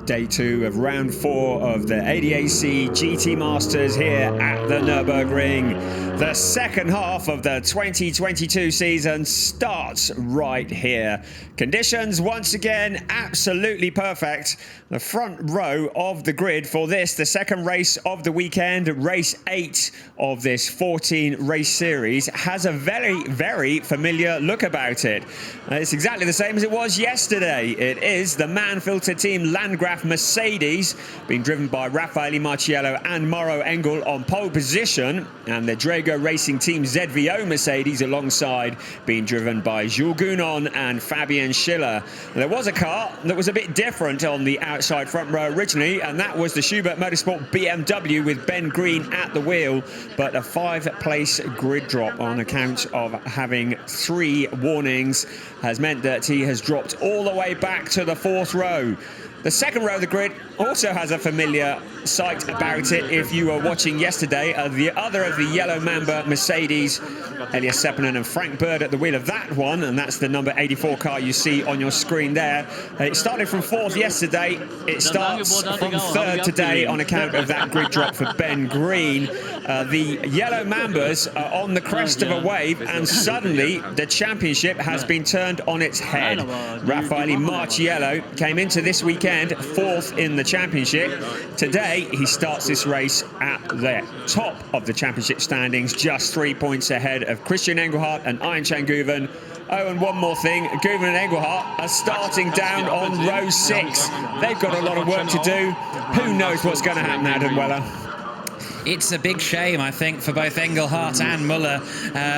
Day 2 of round 4 of the ADAC GT Masters here at the Nürburgring. The second half of the 2022 season starts right here. Conditions once again absolutely perfect. The front row of the grid for this, the second race of the weekend, race 8 of this 14 race series, has a very familiar look about it. It's exactly the same as it was yesterday. It is the Mann-Filter Team Landgraf Mercedes, being driven by Raffaele Marciello and Mauro Engel on pole position, and the Drago Racing Team ZVO Mercedes alongside, being driven by Jules Gounon and Fabian Schiller. There was a car that was a bit different on the outside front row originally, and that was the Schubert Motorsport BMW with Ben Green at the wheel, but a 5-place grid drop on account of having 3 warnings has meant that he has dropped all the way back to the 4th row. The second row of the grid also has a familiar sight about it. If you were watching yesterday, the other of the yellow Mamba Mercedes, Elias Seppänen and Frank Bird at the wheel of that one, and that's the number 84 car you see on your screen there. It started from 4th yesterday. It starts from 3rd today on account of that grid drop for Ben Green. The yellow Mambas are on the crest of a wave, and suddenly the championship has been turned on its head. Raffaele Marciello came into this weekend 4th in the championship. Today he starts this race at the top of the championship standings, just 3 points ahead of Christian Engelhardt and Ayhancan Guven. Oh, and one more thing, Guven and Engelhardt are starting down on row 6. They've got a lot of work to do. Who knows what's going to happen, Adam Weller? It's a big shame, I think, for both Engelhardt and Müller,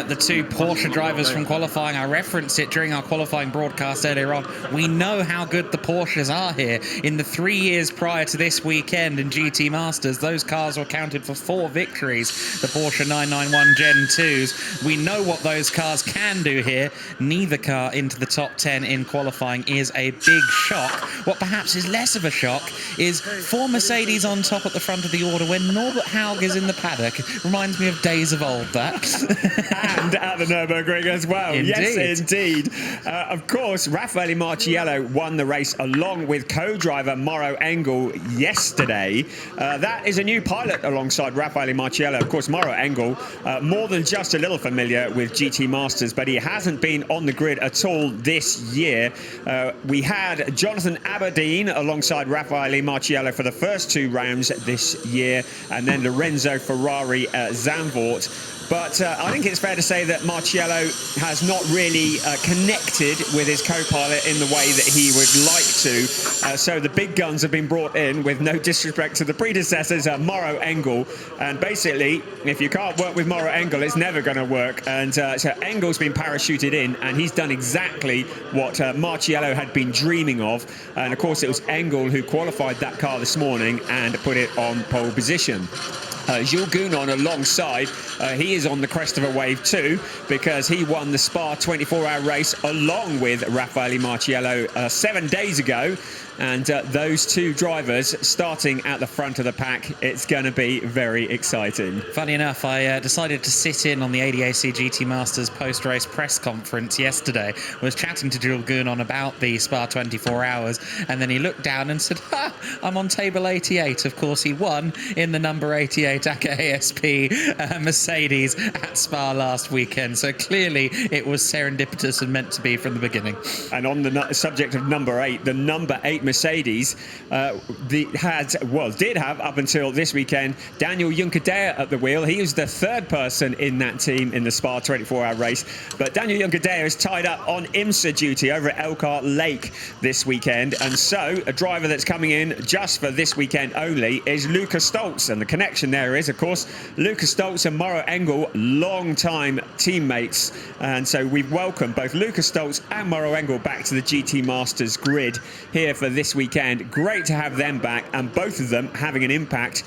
the 2 Porsche drivers from qualifying. I referenced it during our qualifying broadcast earlier on. We know how good the Porsches are here. In the 3 years prior to this weekend in GT Masters, those cars were counted for 4 victories, the Porsche 991 Gen 2s. We know what those cars can do here. Neither car into the top 10 in qualifying is a big shock. What perhaps is less of a shock is 4 Mercedes on top at the front of the order when Norbert Haug is in the paddock. Reminds me of days of old, that. And at the Nürburgring as well. Indeed. Yes, indeed. Of course, Raffaele Marciello won the race along with co-driver Mauro Engel yesterday. That is a new pilot alongside Raffaele Marciello. Of course, Mauro Engel, more than just a little familiar with GT Masters, but he hasn't been on the grid at all this year. We had Jonathan Aberdeen alongside Raffaele Marciello for the first 2 rounds this year, and then Lorenzo Ferrari at Zandvoort. But I think it's fair to say that Marciello has not really connected with his co-pilot in the way that he would like to. So the big guns have been brought in, with no disrespect to the predecessors, Mauro Engel. And basically, if you can't work with Mauro Engel, it's never going to work. And so Engel's been parachuted in, and he's done exactly what Marciello had been dreaming of. And of course, it was Engel who qualified that car this morning and put it on pole position. Jules Gounon alongside, he is on the crest of a wave too, because he won the Spa 24-hour race along with Raffaele Marciello 7 days ago. And those 2 drivers starting at the front of the pack, it's going to be very exciting. Funny enough, I decided to sit in on the ADAC GT Masters post-race press conference yesterday. I was chatting to Jules Gounon about the Spa 24 hours, and then he looked down and said, I'm on table 88. Of course, he won in the number 88 ACA ASP Mercedes at Spa last weekend. So clearly it was serendipitous and meant to be from the beginning. And on the subject of number 8, the number 8 Mercedes did have up until this weekend Daniel Juncadella at the wheel. He was the 3rd person in that team in the Spa 24-hour race, but Daniel Juncadella is tied up on IMSA duty over at Elkhart Lake this weekend, and so a driver that's coming in just for this weekend only is Luca Stoltz. And the connection there is, of course, Luca Stoltz and Mauro Engel, long-time teammates, and so we've welcomed both Luca Stoltz and Mauro Engel back to the GT Masters grid here for this weekend. Great to have them back, and both of them having an impact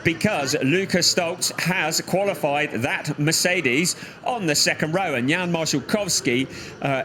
because Luca Stoltz has qualified that Mercedes on the 2nd row, and Jan Marszałkowski,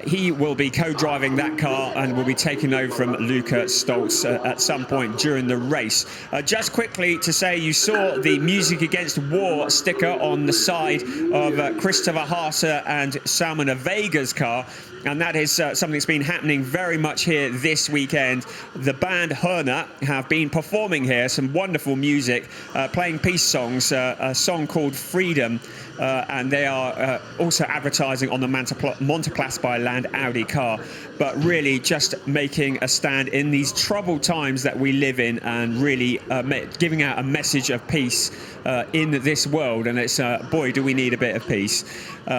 he will be co-driving that car and will be taking over from Luca Stoltz at some point during the race. Just quickly to say, you saw the Music Against War sticker on the side of Christopher Haase and Salmon Vega's car. And that is something that's been happening very much here this this weekend. The band Hörner have been performing here, some wonderful music, playing peace songs, a song called Freedom, and they are also advertising on the Monteplas by Land Audi car, but really just making a stand in these troubled times that we live in, and really giving out a message of peace in this world. And it's boy, do we need a bit of peace.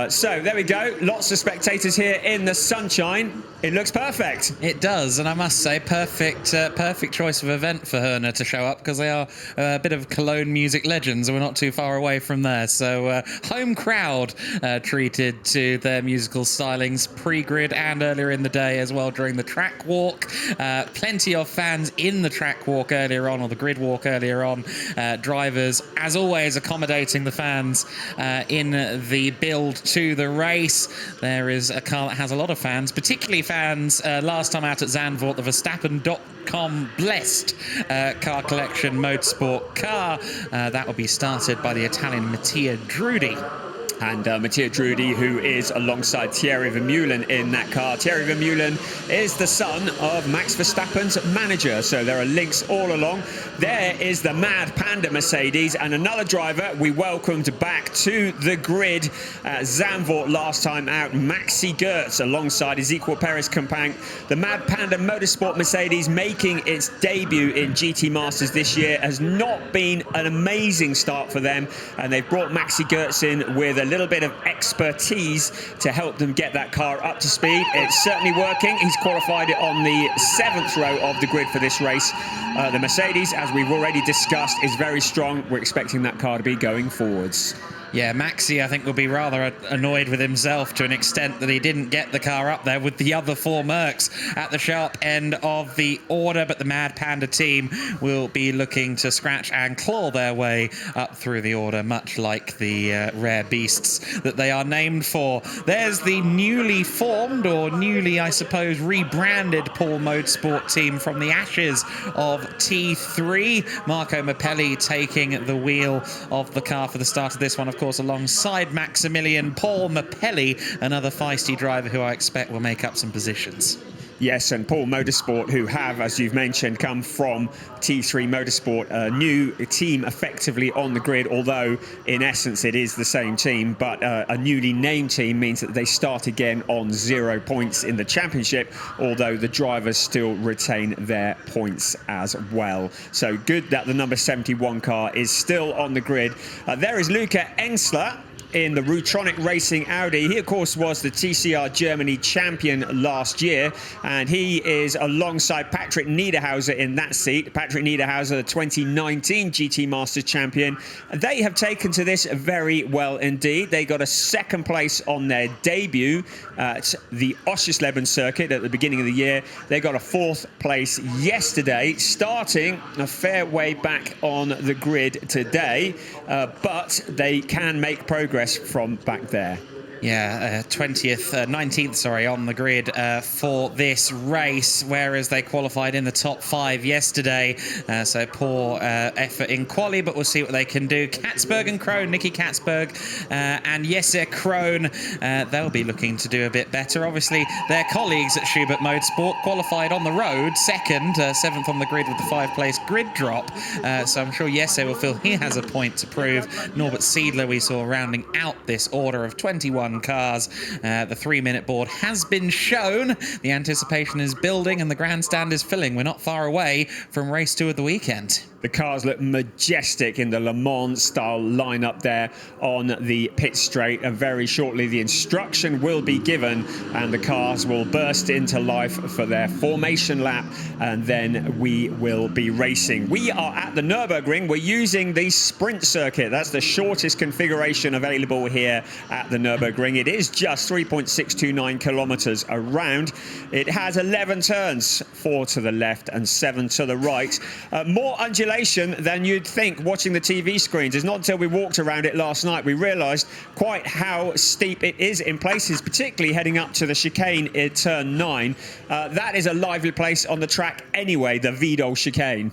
So there we go, lots of spectators here in the sunshine. It looks perfect. It does, and I must say, perfect choice of event for Hörner to show up, because they are a bit of Cologne music legends, and we're not too far away from there. So home crowd treated to their musical stylings pre-grid and earlier in the day as well during the track walk. Plenty of fans in the track walk earlier on, or the grid walk earlier on. Drivers, as always, accommodating the fans in the build to the race. There is a car that has a lot of fans, particularly fans last time out at Zandvoort, the Verstappen.com blessed car collection motorsport car. That will be started by the Italian Mattia Drudi. And Mattia Drudi, who is alongside Thierry Vermeulen in that car. Thierry Vermeulen is the son of Max Verstappen's manager, so there are links all along. There is the Mad Panda Mercedes, and another driver we welcomed back to the grid at Zandvoort last time out, Maxi Goertz, alongside Ezequiel Perez Campang. The Mad Panda Motorsport Mercedes, making its debut in GT Masters this year, has not been an amazing start for them, and they've brought Maxi Goertz in with a little bit of expertise to help them get that car up to speed. It's certainly working. He's qualified it on the 7th row of the grid for this race. The Mercedes, as we've already discussed, is very strong. We're expecting that car to be going forwards. Yeah, Maxi, I think, will be rather annoyed with himself to an extent that he didn't get the car up there with the other 4 Mercs at the sharp end of the order. But the Mad Panda team will be looking to scratch and claw their way up through the order, much like the rare beasts that they are named for. There's the newly formed, or newly, I suppose, rebranded Paul Motorsport team from the ashes of T3. Marco Mappelli taking the wheel of the car for the start of this one, of course, alongside Maximilian Paul Mappelli, another feisty driver who I expect will make up some positions. Yes, and Paul Motorsport, who have, as you've mentioned, come from T3 Motorsport, a new team effectively on the grid, although in essence it is the same team, but a newly named team means that they start again on 0 points in the championship, although the drivers still retain their points as well. So good that the number 71 car is still on the grid. There is Luca Ensler in the Rutronic Racing Audi. He, of course, was the TCR Germany champion last year, and he is alongside Patrick Niederhauser in that seat. Patrick Niederhauser, the 2019 GT Masters champion. They have taken to this very well indeed. They got a 2nd place on their debut at the Oschersleben circuit at the beginning of the year. They got a 4th place yesterday, starting a fair way back on the grid today, but they can make progress from back there. Yeah, 19th, on the grid for this race, whereas they qualified in the top 5 yesterday. So poor effort in quali, but we'll see what they can do. Katzberg and Krohn, Nicky Katzberg and Jesse Krohn, they'll be looking to do a bit better. Obviously, their colleagues at Schubert Motorsport qualified on the road, 2nd, 7th on the grid with the 5-place grid drop. So I'm sure Jesse will feel he has a point to prove. Norbert Siedler we saw rounding out this order of 21 cars. The 3-minute board has been shown. The anticipation is building and the grandstand is filling. We're not far away from race 2 of the weekend. The cars look majestic in the Le Mans style lineup there on the pit straight, and very shortly the instruction will be given and the cars will burst into life for their formation lap, and then we will be racing. We are at the Nürburgring. We're using the sprint circuit. That's the shortest configuration available here at the Nürburgring. It is just 3.629 kilometers around. It has 11 turns, 4 to the left and 7 to the right. More undulation than you'd think watching the TV screens. It's not until we walked around it last night we realised quite how steep it is in places, particularly heading up to the chicane in turn 9. That is a lively place on the track anyway, the Wiedel chicane.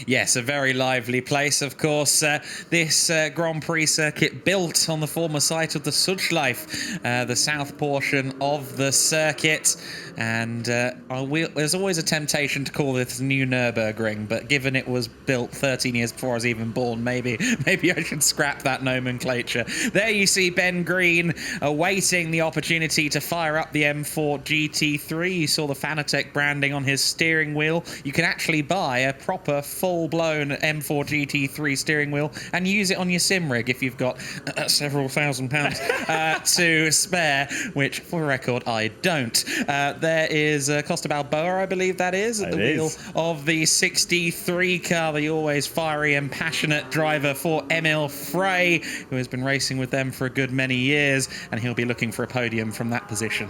Yes, a very lively place, of course. This Grand Prix circuit built on the former site of the Sudschleif, the south portion of the circuit. And there's always a temptation to call this new Nürburgring, but given it was built 13 years before I was even born, maybe I should scrap that nomenclature. There you see Ben Green awaiting the opportunity to fire up the M4 GT3. You saw the Fanatec branding on his steering wheel. You can actually buy a proper full-blown M4 GT3 steering wheel and use it on your sim rig if you've got several £1,000 to spare, which, for the record, I don't. There is Costa Balboa, I believe that is, at the wheel of the 63 car, the always fiery and passionate driver for Emil Frey, who has been racing with them for a good many years, and he'll be looking for a podium from that position.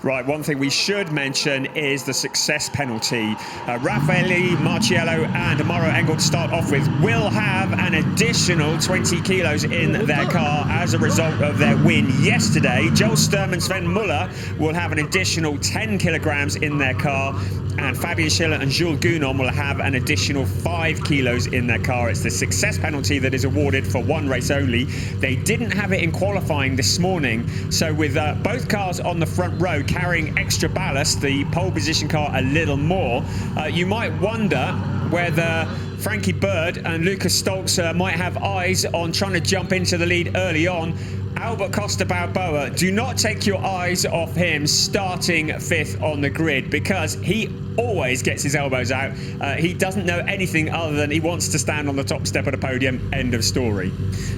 Right, one thing we should mention is the success penalty. Raffaele Marciello and Mauro Engel, to start off with, will have an additional 20 kilos in their car as a result of their win yesterday. Joel Sturm and Sven Muller will have an additional 10 kilograms in their car, and Fabian Schiller and Jules Gounon will have an additional 5 kilos in their car. It's the success penalty that is awarded for one race only. They didn't have it in qualifying this morning, so with both cars on the front row carrying extra ballast, the pole position car a little more, you might wonder whether Frankie Bird and Lucas Stoltz might have eyes on trying to jump into the lead early on. Albert Costa Balboa, do not take your eyes off him starting 5th on the grid, because he always gets his elbows out. He doesn't know anything other than he wants to stand on the top step of the podium. End of story.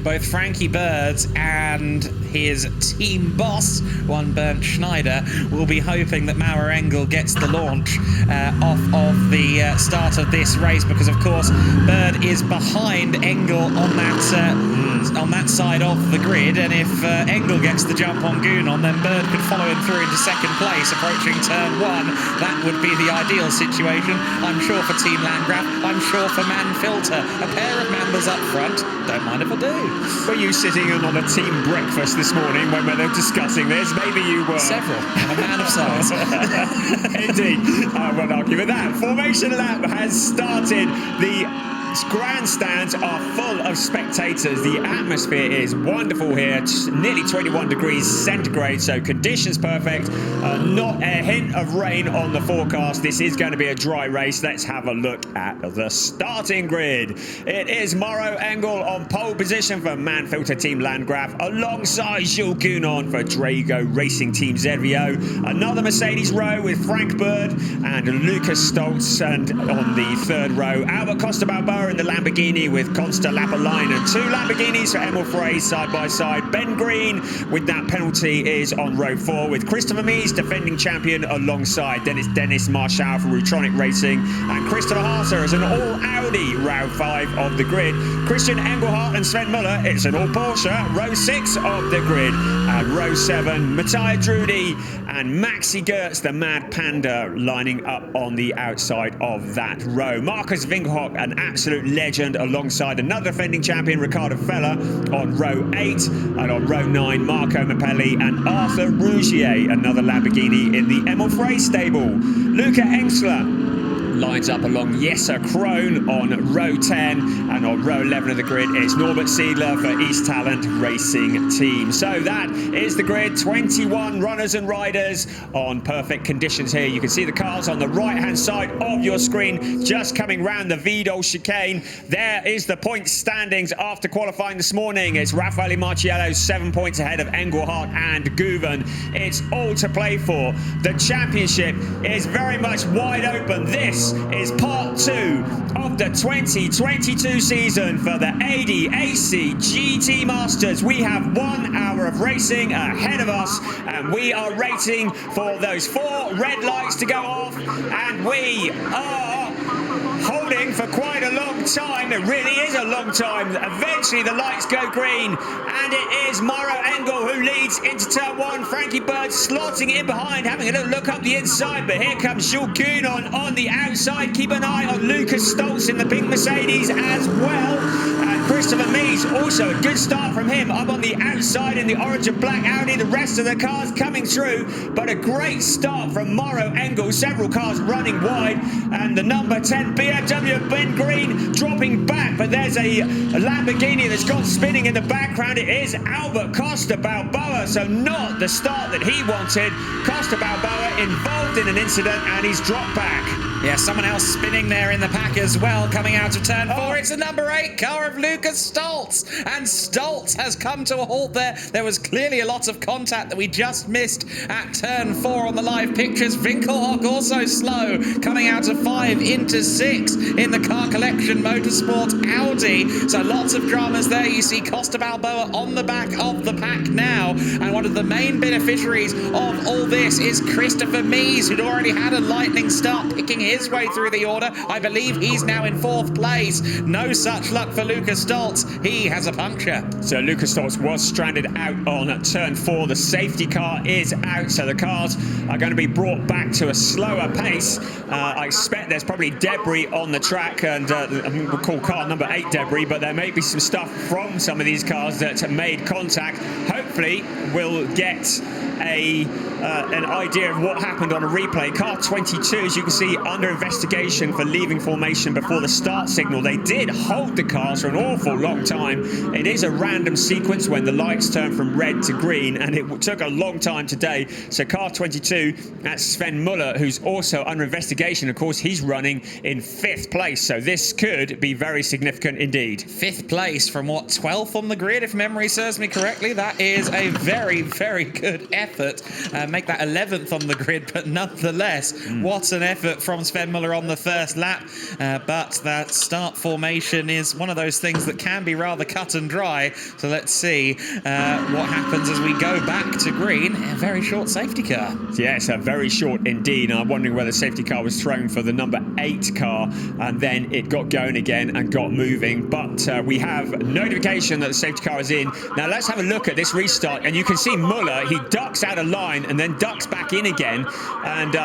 Both Frankie Bird and his team boss, one Bernd Schneider, will be hoping that Mauro Engel gets the launch off of the start of this race, because of course Bird is behind Engel on that side of the grid, and if Engel gets the jump on Gounon, then Bird could follow him through into second place approaching turn 1. That would be the ideal situation, I'm sure, for Team Landgraf. I'm sure for Manfilter. A pair of members up front, don't mind if I do. Were you sitting in on a team breakfast this morning when we were discussing this? Maybe you were. Several. I'm a man of science. Indeed. I won't argue with that. Formation lap has started. The grandstands are full of spectators. The atmosphere is wonderful here. It's nearly 21 degrees centigrade, so conditions perfect. Not a hint of rain on the forecast. This is going to be a dry race. Let's have a look at the starting grid. It is Mauro Engel on pole position for Manfilter Team Landgraf, alongside Jules Gounon for Drago Racing Team ZVO. Another Mercedes row with Frank Bird and Lucas Stoltz, and on the 3rd row, Albert Costa Balboa in the Lamborghini with Consta Lapalainen. 2 Lamborghinis for Emil Frey side by side. Ben Green with that penalty is on row 4, with Christopher Mies, defending champion, alongside. Then it's Dennis Marshall for Rutronic Racing, and Christopher Harter is an all Audi row 5 of the grid. Christian Engelhardt and Sven Muller, it's an all Porsche row 6 of the grid. And row 7, Matthias Drudy and Maxi Gertz, the Mad Panda, lining up on the outside of that row. Marcus Winkelhock, an absolute legend, alongside another defending champion, Ricardo Feller, on row 8. And on row 9, Marco Mappelli and Arthur Rougier, another Lamborghini in the Emil Frey stable. Luca Engsler lines up along Jesse Krohn on row 10, and on row 11 of the grid it's Norbert Siedler for East Talent Racing Team. So that is the grid. 21 runners and riders on perfect conditions here. You can see the cars on the right hand side of your screen just coming round the Vidal chicane. There is the point standings after qualifying this morning. It's Raffaele Marciello 7 points ahead of Engelhardt and Guven. It's all to play for. The championship is very much wide open. This is part 2 of the 2022 season for the ADAC GT Masters. We have 1 hour of racing ahead of us, and we are waiting for those 4 red lights to go off, and we are holding for quite a long time. It really is a long time. Eventually the lights go green, and it is Mauro Engel who leads into turn 1. Frankie Bird slotting in behind, having a little look up the inside, but here comes Jules Gounon on the outside. Keep an eye on Lucas Stoltz in the pink Mercedes as well, and Christopher Mies, also a good start from him, up on the outside in the orange and black Audi. The rest of the cars coming through, but a great start from Mauro Engel. Several cars running wide, and the number 10 then BMW Ben Green dropping back, but there's a Lamborghini that's gone spinning in the background. It is Albert Costa Balboa, so not the start that he wanted. Costa Balboa involved in an incident, and he's dropped back. Yeah, someone else spinning there in the pack as well, coming out of turn 4. It's the number 8 car of Lucas Stoltz, and Stoltz has come to a halt there. There was clearly a lot of contact that we just missed at turn 4 on the live pictures. Winkelhock also slow, coming out of 5 into 6 in the car collection Motorsport Audi. So lots of dramas there. You see Costa Balboa on the back of the pack now, and one of the main beneficiaries of all this is Christopher Mies, who'd already had a lightning start, picking his way through the order. I believe he's now in 4th place. No such luck for Lucas Stoltz. He has a puncture. So Lucas Stoltz was stranded out on turn 4. The safety car is out, so the cars are going to be brought back to a slower pace. I expect there's probably debris on the track, and we'll call car number 8 debris, but there may be some stuff from some of these cars that made contact. Hopefully we'll get an idea of what happened on a replay. Car 22, as you can see, under investigation for leaving formation before the start signal. They did hold the cars for an awful long time. It is a random sequence when the lights turn from red to green, and it took a long time today. So car 22, that's Sven Muller, who's also under investigation. Of course, he's running in 5th place, so this could be very significant indeed. 5th place from what, 12th on the grid, if memory serves me correctly. That is a very, very good effort. Make that 11th on the grid, but nonetheless, what an effort from Sven Muller on the first lap. But that start formation is one of those things that can be rather cut and dry. So let's see what happens as we go back to green. A very short safety car. Yes, a very short indeed. I'm wondering whether the safety car was thrown for the number 8 car, and then it got going again and got moving. But we have notification that the safety car is in. Now let's have a look at this restart, and you can see Muller, he ducks out of line and then ducks back in again, and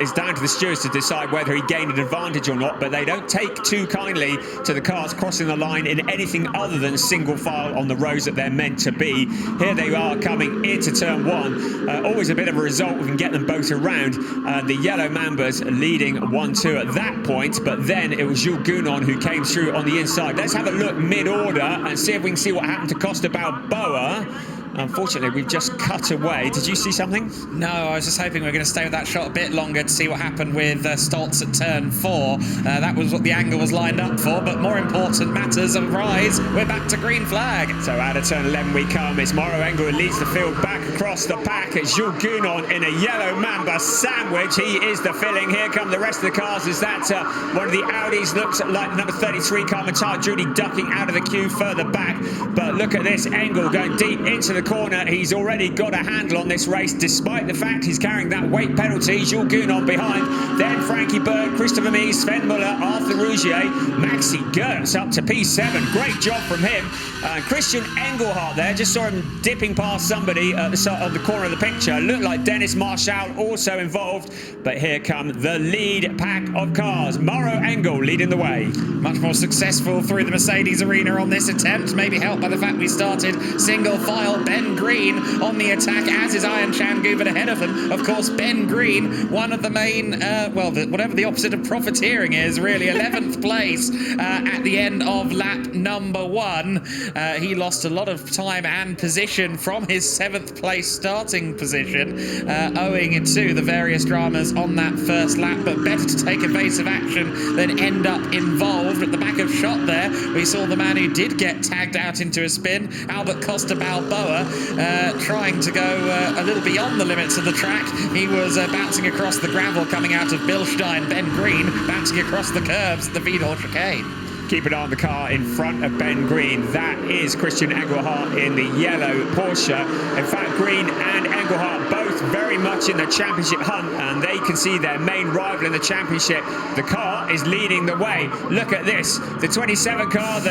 it's down to the stewards to decide whether he gained an advantage or not, but they don't take too kindly to the cars crossing the line in anything other than single file on the roads that they're meant to be. Here they are coming into turn 1. Always a bit of a result, we can get them both around. The yellow Mambas leading 1-2 at that point, but then it was Jules Gounon who came through on the inside. Let's have a look mid-order and see if we can see what happened to Costa Balboa. Unfortunately, we've just cut away. Did you see something? No, I was just hoping we were going to stay with that shot a bit longer to see what happened with Stoltz at turn 4. That was what the angle was lined up for, but more important matters arise. We're back to green flag. So out of turn 11 we come. It's Mauro Engel who leads the field back across the pack. It's Jules Gounon in a yellow Mamba sandwich. He is the filling. Here come the rest of the cars. Is that one of the Audis? Looks like the number 33 car, Matar Judy, ducking out of the queue further back. But look at this, Engel going deep into the corner. He's already got a handle on this race, despite the fact he's carrying that weight penalty. Jules Gounon behind, then Frankie Berg, Christopher Mies, Sven Muller, Arthur Rougier, Maxi Gertz up to P7. Great job from him. Christian Engelhardt there, just saw him dipping past somebody at the corner of the picture. Looked like Dennis Marshall also involved, but here come the lead pack of cars. Mauro Engel leading the way. Much more successful through the Mercedes arena on this attempt, maybe helped by the fact we started single file. Ben Green on the attack, as is Ian Changu, but ahead of him, of course, Ben Green, one of the main, whatever the opposite of profiteering is, really, 11th place at the end of lap number 1. He lost a lot of time and position from his 7th place starting position, owing to the various dramas on that first lap, but better to take evasive action than end up involved. At the back of shot there, we saw the man who did get tagged out into a spin, Albert Costa Balboa, trying to go a little beyond the limits of the track. He was bouncing across the gravel coming out of Bilstein. Ben Green bouncing across the curbs at the Vidal chicane. Keep an eye on the car in front of Ben Green. That is Christian Engelhardt in the yellow Porsche. In fact, Green and Engelhardt both very much in the championship hunt, and they can see their main rival in the championship. The car is leading the way. Look at this. The 27 car,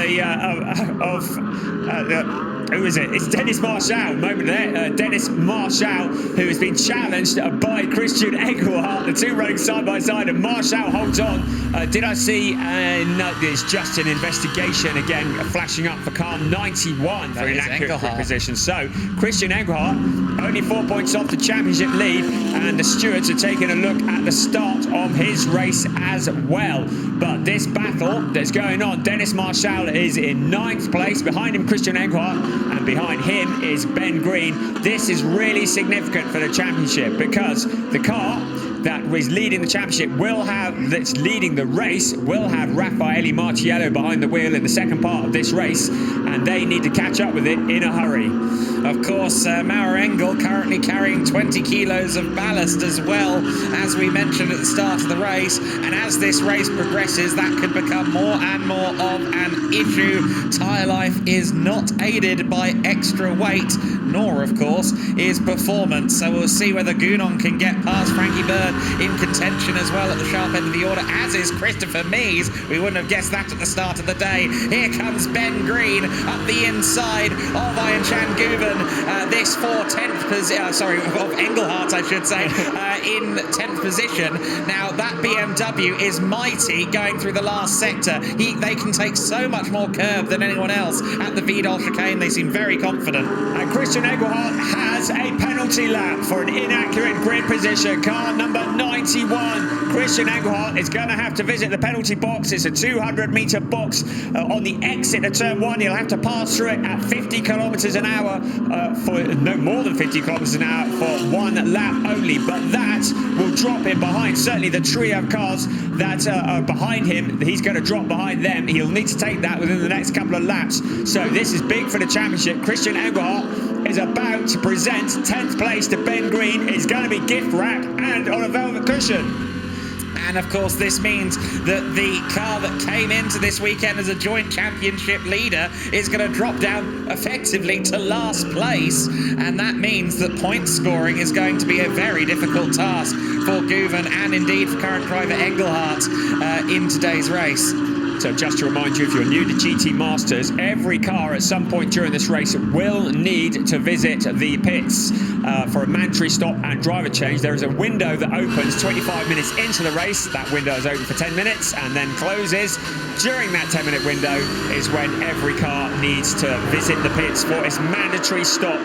who is it? It's Dennis Marshall. Moment there. Dennis Marshall, who has been challenged by Christian Engelhardt. The two running side by side, and Marshall holds on. Did I see? No, there's just an investigation again flashing up for car 91 for inaccurate position. So Christian Engelhardt only 4 points off the championship lead, and the stewards are taking a look at the start of his race as well. well. But this battle that's going on, Dennis Marshall is in 9th place. Behind him, Christian Engelhardt, and behind him is Ben Green. This is really significant for the championship because the car that was leading the championship that's leading the race will have Raffaele Marciello behind the wheel in the second part of this race, and they need to catch up with it in a hurry. Of course, Maurer Engel currently carrying 20 kilos of ballast as well, as we mentioned at the start of the race, and as this race progresses, that could become more and more of an issue. Tyre life is not aided by extra weight, nor, of course, is performance. So we'll see whether Gounon can get past Frankie Bird in contention as well at the sharp end of the order, as is Christopher Mies. We wouldn't have guessed that at the start of the day. Here comes Ben Green up the inside of Ayan Guven. This for 10th position, of Engelhardt, I should say, in 10th position. Now, that BMW is mighty going through the last sector. They can take so much more curb than anyone else at the Vidal chicane. They seem very confident. And Christian Engelhardt has a penalty lap for an inaccurate grid position. Car number 91. Christian Engelhardt is going to have to visit the penalty box. It's a 200-meter box on the exit of turn 1. He'll have to pass through it at 50 kilometers an hour for no more than 50 kilometers an hour for one lap only. But that will drop him behind certainly the trio of cars that are behind him. He's going to drop behind them. He'll need to take that within the next couple of laps. So this is big for the championship. Christian Engelhardt is about to present 10th place to Ben Green. It's going to be gift wrap and on a velvet cushion. And of course, this means that the car that came into this weekend as a joint championship leader is going to drop down effectively to last place. And that means that point scoring is going to be a very difficult task for Guven and indeed for current driver Engelhardt in today's race. So just to remind you, if you're new to GT Masters, every car at some point during this race will need to visit the pits for a mandatory stop and driver change. There is a window that opens 25 minutes into the race. That window is open for 10 minutes and then closes. During that 10-minute window is when every car needs to visit the pits for its mandatory stop.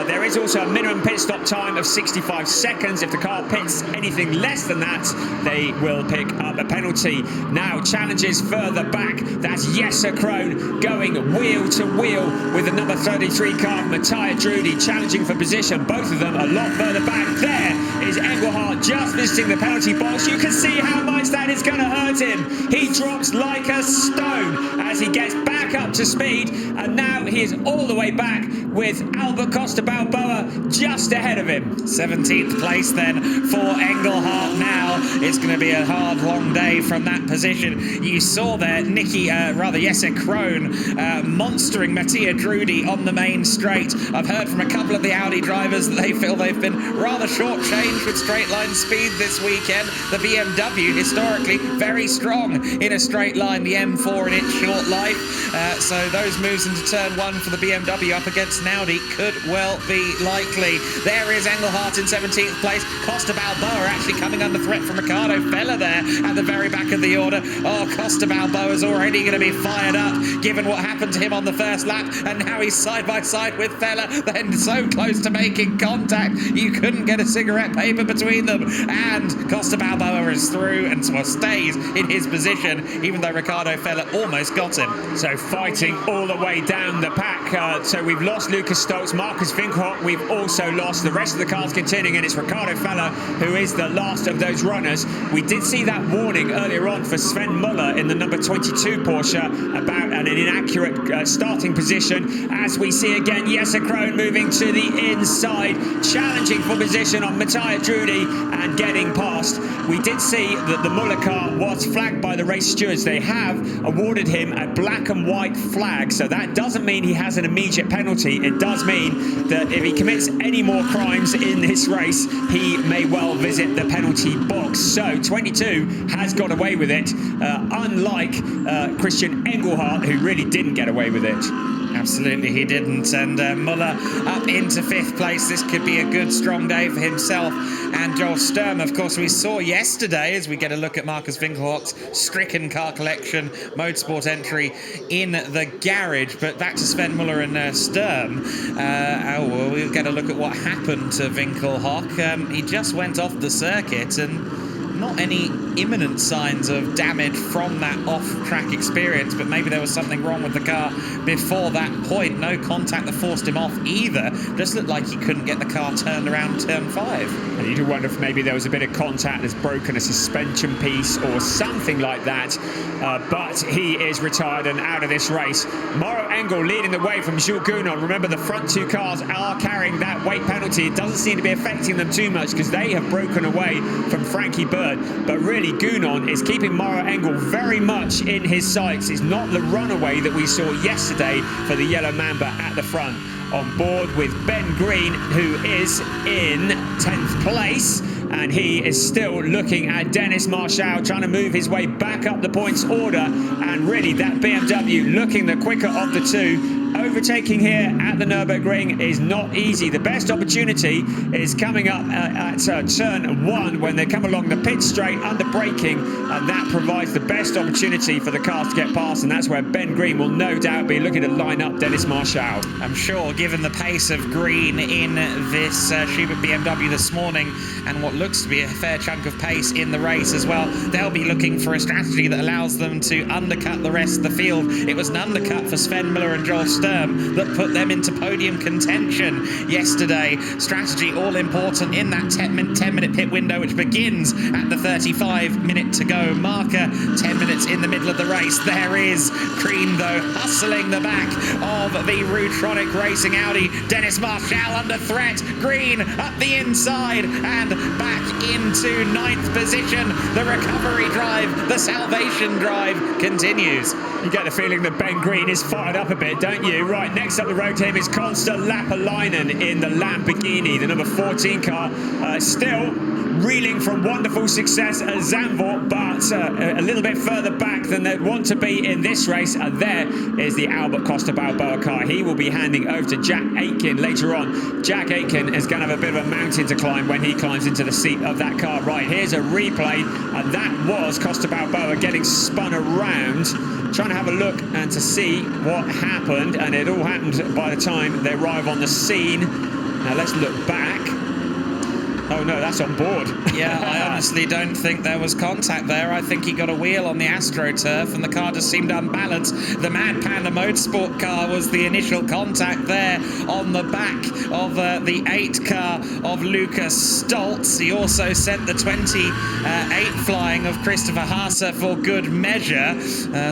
There is also a minimum pit stop time of 65 seconds. If the car pits anything less than that, they will pick up a penalty. Now, challenges further back. That's Jesse Krohn going wheel to wheel with the number 33 car, Matthias Drudy, challenging for position. Both of them a lot further back. There is Engelhardt just visiting the penalty box. You can see how much that is going to hurt him. He drops like a stone as he gets back up to speed, and now he is all the way back with Albert Costa Balboa just ahead of him. 17th place then for Engelhardt now. It's going to be a hard, long day from that position. You saw there Jesse Krohn monstering Matthias Drudy on the main straight. I've heard from a couple of the Audi drivers that they feel they've been rather short-changed with straight line speed this weekend. The BMW historically very strong in a straight line, the M4 in its short life. So those moves into turn 1 for the BMW up against an Audi could well be likely. There is Engelhardt in 17th place. Costa Balboa actually coming under threat from Ricardo Feller there at the very back of the order. Oh, Costa Balboa's already going to be fired up given what happened to him on the first lap, and now he's side by side with Feller, then so close to making contact you couldn't get a cigarette paper between them, and Costa Balboa is through and stays in his position even though Ricardo Feller almost got him. So fighting all the way down the pack. So we've lost Lucas Stoltz, Marcus Vinkhot, we've also lost the rest of the cars continuing, and it's Ricardo Feller who is the last of those runners. We did see that warning earlier on for Sven Muller in the number 22 Porsche about an inaccurate starting position. As we see again, Jesse Krohn moving to the inside, challenging for position on Matthias Drudy and getting past. We did see that the Muller car was flagged by the race stewards. They have awarded him a black and white flag, so that doesn't mean he has an immediate penalty. It does mean that if he commits any more crimes in this race, he may well visit the penalty box. So 22 has got away with it, unlike Christian Engelhardt, who really didn't get away with it. Absolutely, he didn't. And Muller up into 5th place. This could be a good, strong day for himself and Joel Sturm. Of course, we saw yesterday, as we get a look at Marcus Winkelhock's stricken car collection motorsport entry in the garage. But back to Sven Muller and Sturm. We'll get a look at what happened to Winkelhock. He just went off the circuit and not any imminent signs of damage from that off-track experience, but maybe there was something wrong with the car before that point. No contact that forced him off either. Just looked like he couldn't get the car turned around turn 5. And you do wonder if maybe there was a bit of contact that's broken a suspension piece or something like that. But he is retired and out of this race. Mauro Engel leading the way from Jules Gounon. Remember, the front two cars are carrying that weight penalty. It doesn't seem to be affecting them too much because they have broken away from Frankie Bird. But really, Gounon is keeping Mauro Engel very much in his sights. It's not the runaway that we saw yesterday for the Yellow Mamba at the front. On board with Ben Green, who is in 10th place. And he is still looking at Dennis Marshall, trying to move his way back up the points order. And really, that BMW looking the quicker of the two. Overtaking here at the Nürburgring is not easy. The best opportunity is coming up at turn 1 when they come along the pit straight under braking, and that provides the best opportunity for the cars to get past, and that's where Ben Green will no doubt be looking to line up Dennis Marshall. I'm sure, given the pace of Green in this Schubert BMW this morning and what looks to be a fair chunk of pace in the race as well, they'll be looking for a strategy that allows them to undercut the rest of the field. It was an undercut for Sven Miller and Joel Sturm that put them into podium contention yesterday. Strategy all important in that 10-minute pit window, which begins at the 35-minute to go marker. 10 minutes in the middle of the race. There is Green, though, hustling the back of the Rutronic Racing Audi. Dennis Marshall under threat. Green up the inside and back into 9th position. The recovery drive, the salvation drive continues. You get the feeling that Ben Green is fired up a bit, don't you? Right, next up the road to him is Konsta Lapalainen in the Lamborghini, the number 14 car. Still reeling from wonderful success at Zandvoort, but a little bit further back than they'd want to be in this race. There is the Albert Costa Balboa car. He will be handing over to Jack Aitken later on. Jack Aitken is going to have a bit of a mountain to climb when he climbs into the seat of that car. Right, here's a replay, and that was Costa Balboa getting spun around, trying to have a look and to see what happened, and it all happened by the time they arrive on the scene. Now let's look back. Oh no, that's on board. Yeah, I honestly don't think there was contact there. I think he got a wheel on the AstroTurf and the car just seemed unbalanced. The Mad Panda Motorsport car was the initial contact there on the back of the 8 car of Lucas Stoltz. He also sent the 28 flying of Christopher Haase for good measure.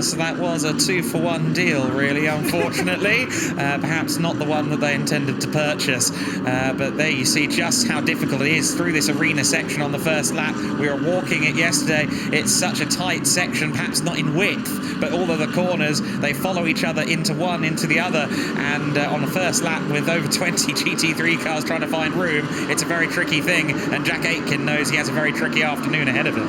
So that was a 2-for-1 deal, really, unfortunately. Perhaps not the one that they intended to purchase. But there you see just how difficult it is through this arena section on the first lap. We were walking it yesterday. It's such a tight section, perhaps not in width, but all of the corners, they follow each other into one, into the other, and on the first lap with over 20 GT3 cars trying to find room, it's a very tricky thing, and Jack Aitken knows he has a very tricky afternoon ahead of him.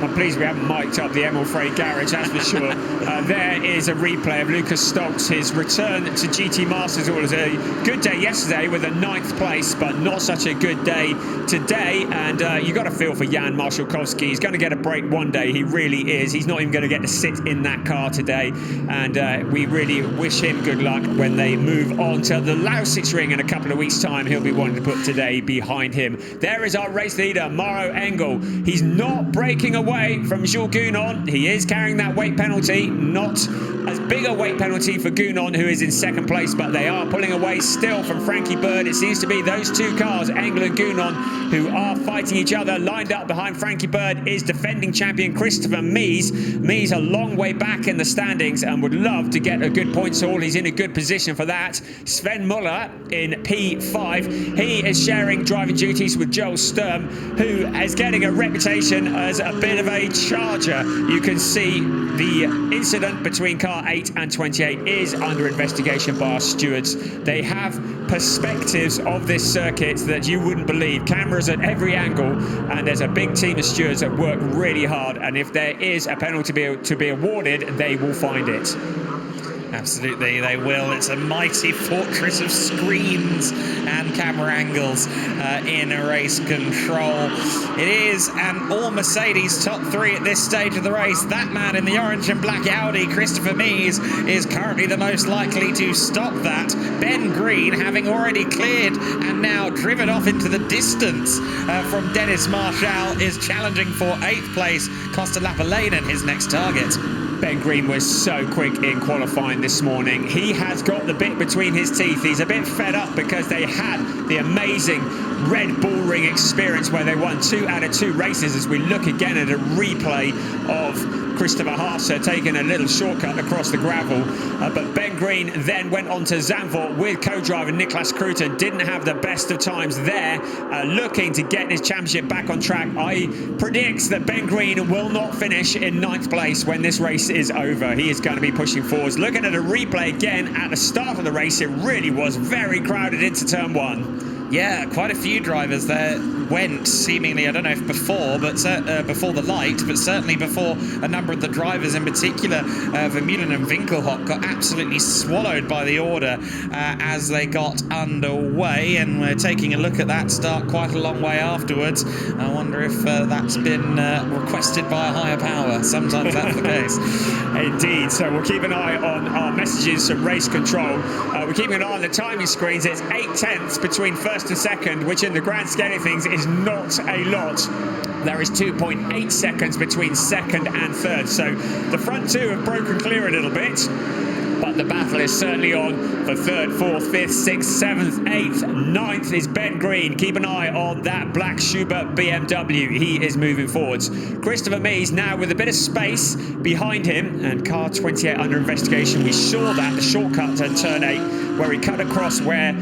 I'm pleased we haven't mic'd up the Emil Frey garage, that's for sure. There is a replay of Lucas Stoltz, his return to GT Masters. It was a good day yesterday with a 9th place, but not such a good day today. And you got to feel for Jan Marszałkowski. He's going to get a break one day. He really is. He's not even going to get to sit in that car today. And we really wish him good luck when they move on to the Lausitz Ring in a couple of weeks' time. He'll be wanting to put today behind him. There is our race leader, Mauro Engel. He's not breaking away from Jules Gounon. He is carrying that weight penalty, not as big a weight penalty for Gounon, who is in 2nd place, but they are pulling away still from Frankie Bird. It seems to be those 2 cars, Engel and Gounon, who are fighting each other. Lined up behind Frankie Bird is defending champion Christopher Mies. Mies a long way back in the standings and would love to get a good points haul. He's in a good position for that. Sven Muller in P5. He is sharing driving duties with Joel Sturm, who is getting a reputation as a bit of a charger. You can see the incident between car 8 and 28 is under investigation by our stewards. They have perspectives of this circuit that you wouldn't believe. Cameras at every angle, and there's a big team of stewards that work really hard, and if there is a penalty to be awarded, they will find it. Absolutely, they will. It's a mighty fortress of screens and camera angles in race control. It is an all-Mercedes top three at this stage of the race. That man in the orange and black Audi, Christopher Mies, is currently the most likely to stop that. Ben Green, having already cleared and now driven off into the distance from Dennis Marshall, is challenging for 8th place. Costa Lapalainen, his next target. Ben Green was so quick in qualifying this morning. He has got the bit between his teeth. He's a bit fed up because they had the amazing Red Bull Ring experience where they won 2 out of 2 races. As we look again at a replay of Christopher Haase taking a little shortcut across the gravel. But Ben Green then went on to Zandvoort with co-driver Niklas Kreuter. Didn't have the best of times there. Looking to get his championship back on track. I predict that Ben Green will not finish in 9th place when this race is over. He is going to be pushing forwards. Looking at a replay again at the start of the race, it really was very crowded into turn 1. Yeah, quite a few drivers there went seemingly, I don't know if before, but before the light, but certainly before a number of the drivers, in particular Vermeulen and Winkelhock, got absolutely swallowed by the order as they got underway, and we're taking a look at that start quite a long way afterwards. I wonder if that's been requested by a higher power. Sometimes that's the case. Indeed, so we'll keep an eye on our messages from race control. We're keeping an eye on the timing screens. It's 8 tenths between first and second, which in the grand scale of things is not a lot. There is 2.8 seconds between second and third, so the front two have broken clear a little bit, but the battle is certainly on for 3rd, 4th, 5th, 6th, 7th, 8th, 9th is Ben Green. Keep an eye on that black Schubert BMW. He is moving forwards. Christopher Mies now with a bit of space behind him, and car 28 under investigation. We saw that, the shortcut at turn 8, where he cut across where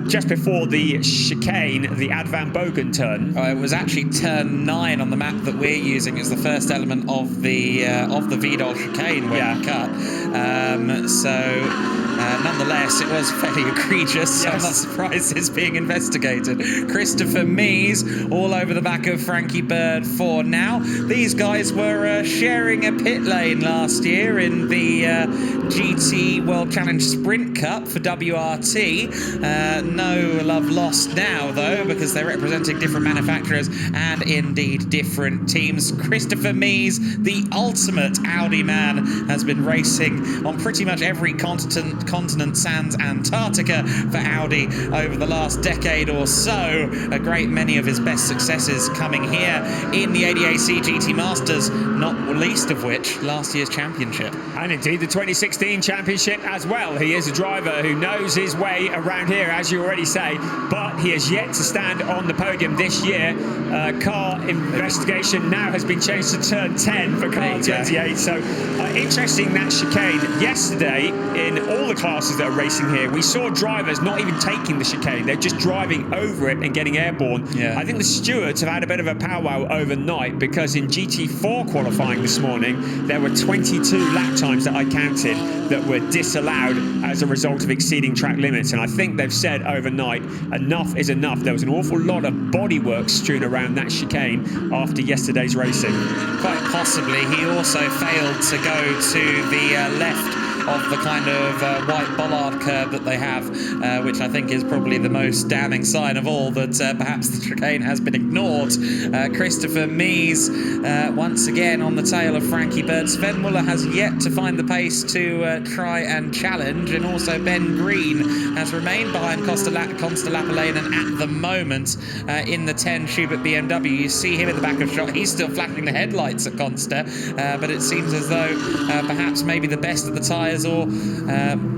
just before the chicane, the Ad Van Bogen turn. It was actually turn 9 on the map that we're using as the first element of the Vidal chicane where he cut. Nonetheless, it was fairly egregious, so I'm not surprised it's being investigated. Christopher Mies all over the back of Frankie Bird for now. These guys were sharing a pit lane last year in the GT World Challenge Sprint Cup for WRT. No love lost now, though, because they're representing different manufacturers and indeed different teams. Christopher Mies, the ultimate Audi man, has been racing on pretty much every continent sans Antarctica for Audi over the last decade or so. A great many of his best successes coming here in the ADAC GT Masters, not least of which last year's championship. And indeed the 2016 championship as well. He is a driver who knows his way around here, as you already say, but he has yet to stand on the podium this year. Car investigation now has been changed to turn 10 for car 28. So interesting, that chicane. Yesterday, in all the classes that are racing here, we saw drivers not even taking the chicane. They're just driving over it and getting airborne. I think the stewards have had a bit of a powwow overnight, because in GT4 qualifying this morning, there were 22 lap times that I counted that were disallowed as a result of exceeding track limits. And I think they've said overnight, enough is enough. There was an awful lot of bodywork strewn around that chicane after yesterday's racing. Quite possibly he also failed to go to the left of the kind of white bollard curve that they have, which I think is probably the most damning sign of all, that perhaps the chicane has been ignored. Christopher Mies once again on the tail of Frankie Bird. Sven Muller has yet to find the pace to try and challenge, and also Ben Green has remained behind Costa Lapalainen at the moment in the 10 Schubert BMW. You see him in the back of shot. He's still flashing the headlights at Consta, but it seems as though perhaps maybe the best of the tyres or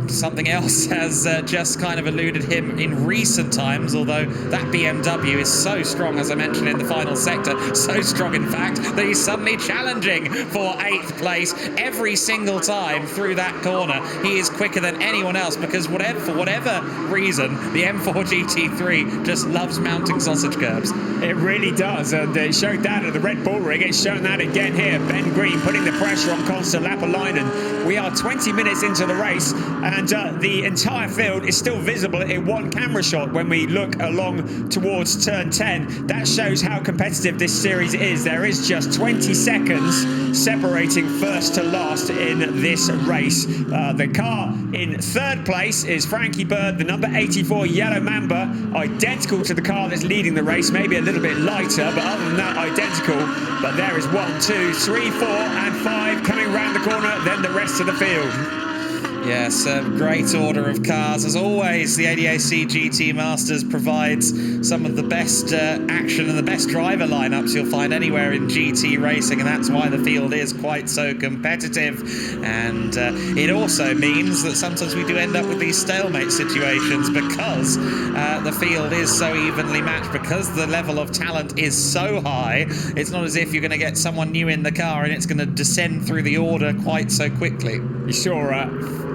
something else has just kind of eluded him in recent times, although that BMW is so strong, as I mentioned in the final sector, so strong in fact that he's suddenly challenging for 8th place every single time through that corner. He is quicker than anyone else, because for whatever reason, the M4 GT3 just loves mounting sausage curbs. It really does, and it showed that at the Red Bull Ring. It's shown that again here. Ben Green putting the pressure on Consta Lapalainen. We are 20 minutes minutes into the race, and the entire field is still visible in one camera shot when we look along towards turn 10. That shows how competitive this series is. There is just 20 seconds separating first to last in this race. The car in third place is Frankie Bird, the number 84 Yellow Mamba, identical to the car that's leading the race, maybe a little bit lighter, but other than that, identical. But there is 1, 2, 3, 4, and 5 coming round the corner, then the rest of the field. Yes, a great order of cars. As always, the ADAC GT Masters provides some of the best action and the best driver lineups you'll find anywhere in GT racing, and that's why the field is quite so competitive. And it also means that sometimes we do end up with these stalemate situations because the field is so evenly matched, because the level of talent is so high. It's not as if you're going to get someone new in the car and it's going to descend through the order quite so quickly. You saw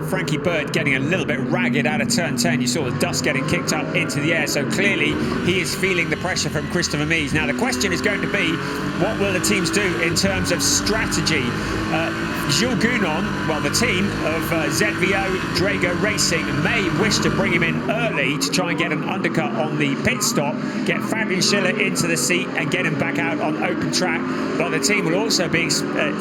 Frankie Bird getting a little bit ragged out of turn 10. You saw the dust getting kicked up into the air, so clearly he is feeling the pressure from Christopher Mies. Now the question is going to be, what will the teams do in terms of strategy? Jules Gounon, well, the team of ZVO Drago Racing may wish to bring him in early to try and get an undercut on the pit stop, get Fabian Schiller into the seat and get him back out on open track. But the team will also be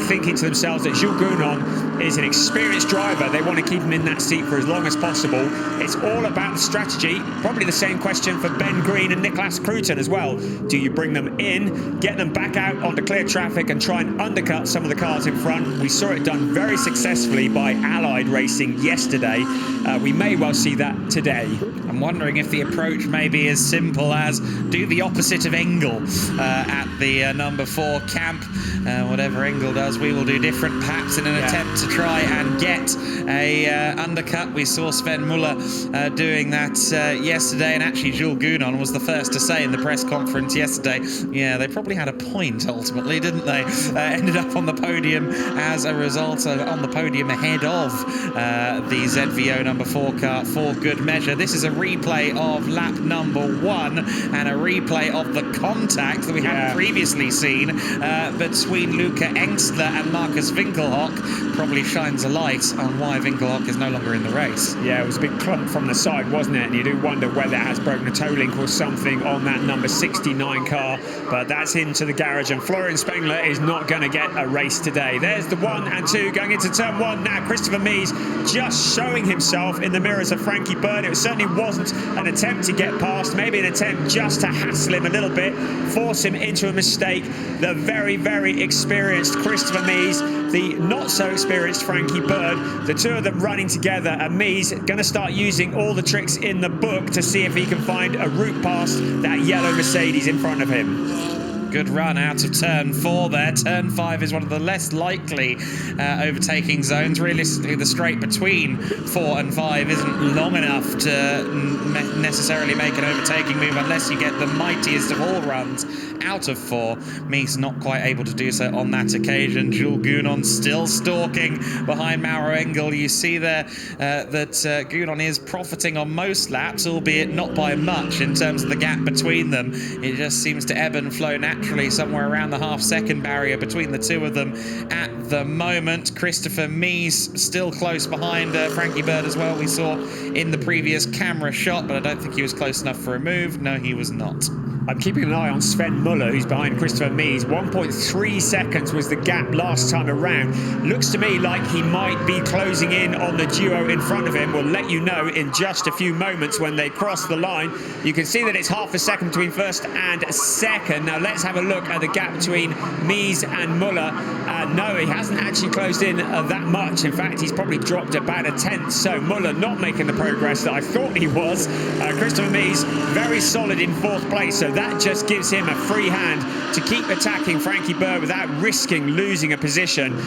thinking to themselves that Jules Gounon is an experienced driver. They want to keep him in that seat for as long as possible. It's all about the strategy. Probably the same question for Ben Green and Nicolas Cruton as well. Do you bring them in, get them back out onto clear traffic and try and undercut some of the cars in front? We saw it done very successfully by Allied Racing yesterday. We may well see that today. I'm wondering if the approach may be as simple as do the opposite of Engel at the number 4 camp. Whatever Engel does, we will do different, perhaps in an attempt to try and get a undercut. We saw Sven Muller doing that yesterday, and actually Jules Gounon was the first to say in the press conference yesterday, yeah, they probably had a point ultimately, didn't they? Ended up on the podium as a result of, on the podium ahead of the ZVO number 4 car for good measure. This is a replay of lap number 1 and a replay of the contact that we hadn't previously seen between Luca Engstler and Marcus Winkelhock. Probably shines a light on why Winkelhock is no longer in the race. Yeah, it was a big clump from the side, wasn't it? And you do wonder whether it has broken a toe link or something on that number 69 car. But that's into the garage, and Florian Spengler is not going to get a race today. There's the 1 and 2 going into turn 1 now. Christopher Mies just showing himself in the mirrors of Frankie Bird. It certainly wasn't an attempt to get past, maybe an attempt just to hassle him a little bit, force him into a mistake. The very, very experienced Christopher Mies, the not so experienced Frankie Bird, the two of them running together, and Mies going to start using all the tricks in the book to see if he can find a route past that yellow Mercedes in front of him. Good run out of turn 4 there. Turn 5 is one of the less likely overtaking zones. Realistically, the straight between 4 and 5 isn't long enough to necessarily make an overtaking move unless you get the mightiest of all runs out of 4. Mies not quite able to do so on that occasion. Jules Gounon still stalking behind Mauro Engel. You see there that Gounon is profiting on most laps, albeit not by much in terms of the gap between them. It just seems to ebb and flow naturally somewhere around the half-second barrier between the two of them at the moment. Christopher Mies still close behind Frankie Bird as well. We saw in the previous camera shot, but I don't think he was close enough for a move. No, he was not. I'm keeping an eye on Sven Muller, who's behind Christopher Mies. 1.3 seconds was the gap last time around. Looks to me like he might be closing in on the duo in front of him. We'll let you know in just a few moments when they cross the line. You can see that it's half a second between first and second. Now let's have a look at the gap between Mies and Muller. No, he hasn't actually closed in that much. In fact, he's probably dropped about a tenth. So Muller not making the progress that I thought he was. Christopher Mies very solid in 4th place. So that just gives him a free hand to keep attacking Frankie Bird without risking losing a position.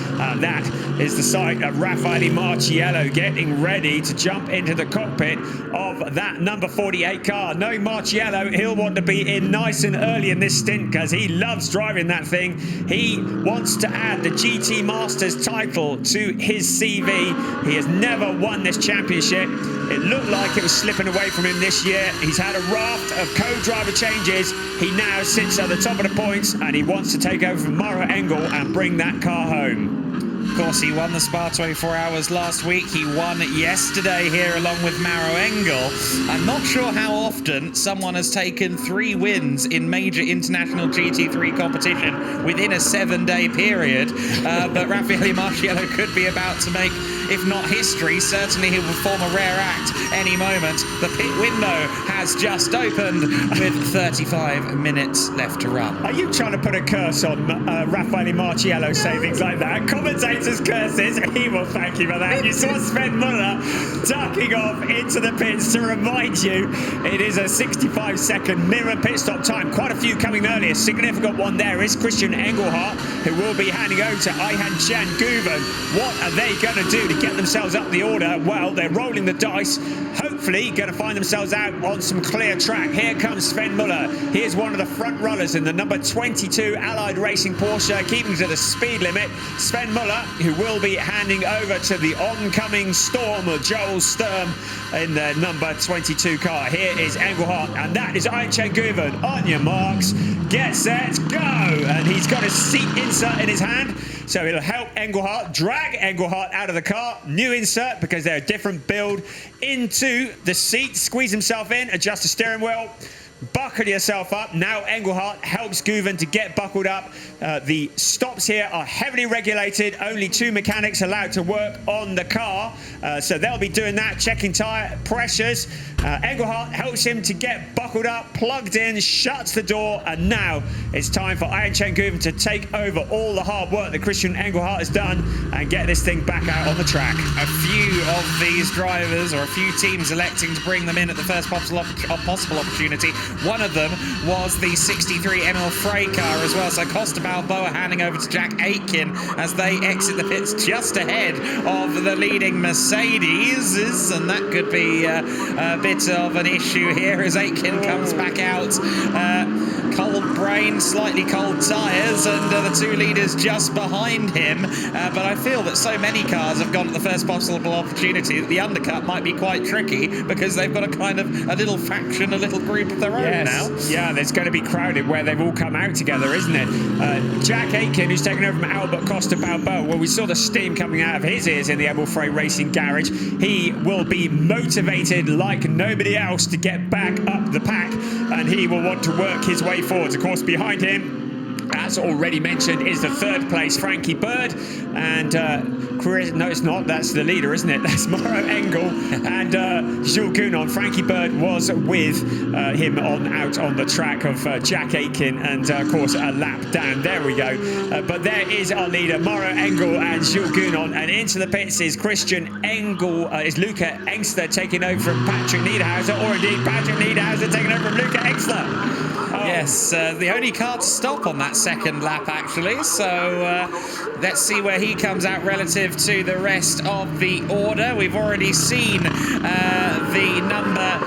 That is the sight of Raffaele Marciello getting ready to jump into the cockpit of that number 48 car. Knowing Marciello, he'll want to be in nice and early in this stint because he loves driving that thing. He wants to add the GT Masters title to his CV. He has never won this championship. It looked like it was slipping away from him this year. He's had a raft of co-driver changes. He now sits at the top of the points and he wants to take over from Mauro Engel and bring that car home. course, he won the Spa 24 Hours last week. He won yesterday here along with Maro Engel. I'm not sure how often someone has taken 3 wins in major international GT3 competition within a 7-day period. But Raffaele Marciello could be about to make, if not history, certainly he will form a rare act any moment. The pit window has just opened with 35 minutes left to run. Are you trying to put a curse on Raffaele Marciello saying things like that? Commentators' curses, he will thank you for that. You saw Sven Muller ducking off into the pits to remind you it is a 65-second minimum pit stop time. Quite a few coming early. A significant one there is Christian Engelhardt, who will be handing over to Ayhan Can Guven. What are they going to do to get themselves up the order? Well, they're rolling the dice. Hopefully going to find themselves out on some clear track. Here comes Sven Muller. Here's one of the front runners in the number 22 Allied Racing Porsche, keeping to the speed limit. Sven Muller, who will be handing over to the oncoming Storm, or Joel Sturm, in the number 22 car. Here is Engelhardt, and that is Ayhan Guven. On your marks, get set, go! And he's got a seat insert in his hand, so it'll help Engelhardt, drag Engelhardt out of the car. New insert, because they're a different build, into the seat, squeeze himself in, adjust the steering wheel, buckle yourself up. Now Engelhardt helps Guven to get buckled up. The stops here are heavily regulated. Only 2 mechanics allowed to work on the car. So they'll be doing that, checking tyre pressures. Engelhardt helps him to get buckled up, plugged in, shuts the door, and now it's time for Ayhan Can Guven to take over all the hard work that Christian Engelhardt has done and get this thing back out on the track. A few of these drivers, or a few teams, electing to bring them in at the first possible opportunity. One of them was the 63 ML Frey car as well. So Costa Balboa handing over to Jack Aitken as they exit the pits just ahead of the leading Mercedes. And that could be a bit of an issue here as Aitken comes back out. Cold brain, slightly cold tyres, and the 2 leaders just behind him. But I feel that so many cars have gone at the first possible opportunity that the undercut might be quite tricky, because they've got a kind of a little faction, a little group of their own now. Yeah, there's going to be crowded where they've all come out together, isn't it? Jack Aitken, who's taken over from Albert Costa Balboa, well, we saw the steam coming out of his ears in the Emil Frey Racing Garage. He will be motivated like nobody else to get back up the pack, and he will want to work his way forwards. Of course, behind him, as already mentioned, is the 3rd place Frankie Bird, and no, it's not, that's the leader, isn't it? That's Maro Engel and Jules Gounon. Frankie Bird was with him out on the track of Jack Aitken, and of course a lap down. There we go. But there is our leader, Maro Engel and Jules Gounon, and into the pits is Christian Engel, is Luca Engster taking over from Patrick Niederhauser, or indeed Patrick Niederhauser taking over from Luca Engster. Oh. Yes, the only car to stop on that second lap, actually. So let's see where he comes out relative to the rest of the order. We've already seen the number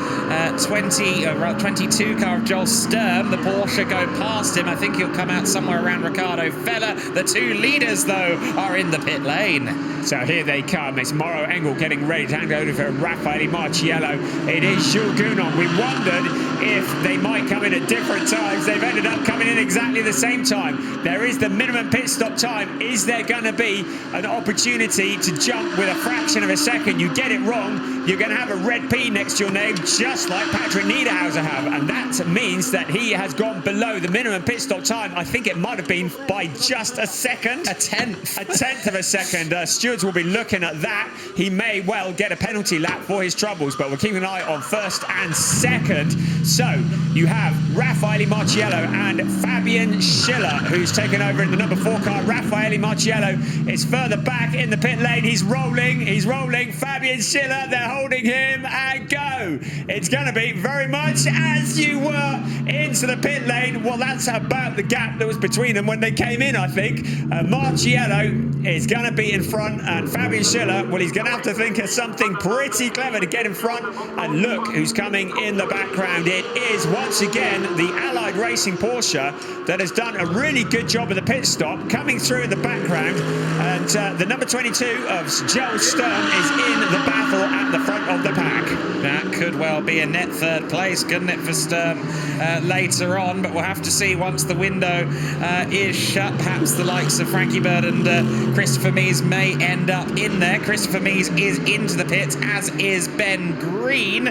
22 car of Joel Sturm, the Porsche, go past him. I think he'll come out somewhere around Ricardo Feller. The 2 leaders, though, are in the pit lane. So here they come. It's Maro Engel getting ready to hand over for Raffaele Marciello. It is Jules Gounon. We wondered if they might come in at different times. They've ended up coming in exactly the same time. There is the minimum pit stop time. Is there going to be an opportunity to jump with a fraction of a second? You get it wrong, you're going to have a red P next to your name, just like Patrick Niederhauser have, and that means that he has gone below the minimum pit stop time. I think it might have been by just a second. A tenth of a second. Stewards will be looking at that. He may well get a penalty lap for his troubles, but we're keeping an eye on 1st and 2nd. So you have Raffaele Marciello and Fabian Schiller, who's taken over in the number 4 car. Raffaele Marciello is further back in the pit lane. He's rolling. Fabian Schiller, they're holding him, and go. It's going to be very much as you were into the pit lane. Well, that's about the gap that was between them when they came in, I think. Marciello is going to be in front, and Fabian Schiller, well, he's going to have to think of something pretty clever to get in front. And look who's coming in the background. It is once again the Allied Racing Porsche that has done a really good job of the pit stop, coming through in the background. And the number 22 of Joel Sturm is in the battle at the front of the pack. That could well be a net third place, couldn't it, for Sturm later on? But we'll have to see once the window is shut. Perhaps the likes of Frankie Bird and Christopher Mies may end up in there. Christopher Mies is into the pits, as is Ben Green.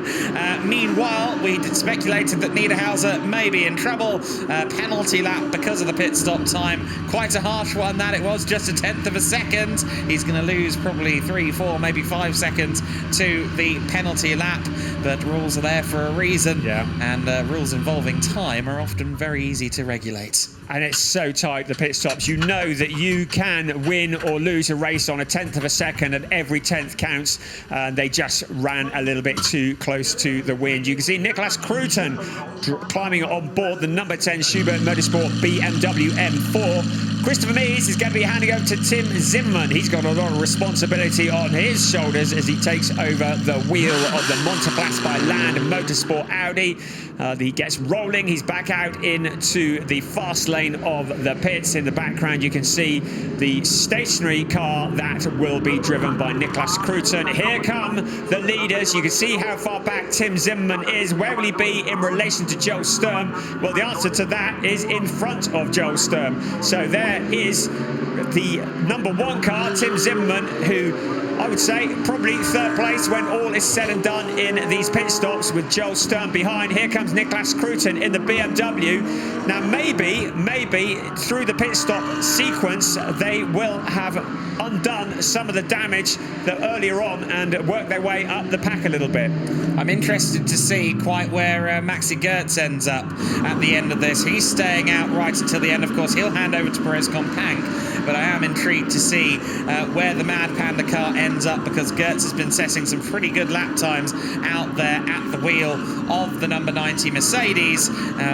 Meanwhile, we speculated that Niederhauser may be in trouble. Penalty lap because of the pit stop time. Quite a harsh one that it was, just a 1/10 of a second. He's going to lose probably 3, 4, maybe 5 seconds to the penalty lap. But rules are there for a reason, and rules involving time are often very easy to regulate. And it's so tight, the pit stops. You know that you can win or lose a race on a 1/10 of a second, and every 10th counts. They just ran a little bit too close to the wind. You can see Nicholas Cruton climbing on board the number 10 Schubert Motorsport BMW M4. Christopher Mies is going to be handing over to Tim Zimmermann. He's got a lot of responsibility on his shoulders as he takes over the wheel of the Monteplas by Land Motorsport Audi. He gets rolling. He's back out into the fast lane of the pits. In the background, you can see the stationary car that will be driven by Nicholas Cruton. Here come the leaders. You can see how far back Tim Zimmermann is. Where will he be in relation to Joel Sturm? Well, the answer to that is in front of Joel Sturm. So there is the number 1 car, Tim Zimmermann, who I would say probably third place when all is said and done in these pit stops, with Joel Sturm behind. Here comes Nicholas Cruton in the BMW. Now maybe through the pit stop sequence they will have undone some of the damage that earlier on and work their way up the pack a little bit. I'm interested to see quite where Maxi Goertz ends up at the end of this. He's staying out right until the end. Of course, he'll hand over to Perez Companc, but I am intrigued to see where the Mad Panda car ends up, because Goertz has been setting some pretty good lap times out there at the wheel of the number 90 Mercedes.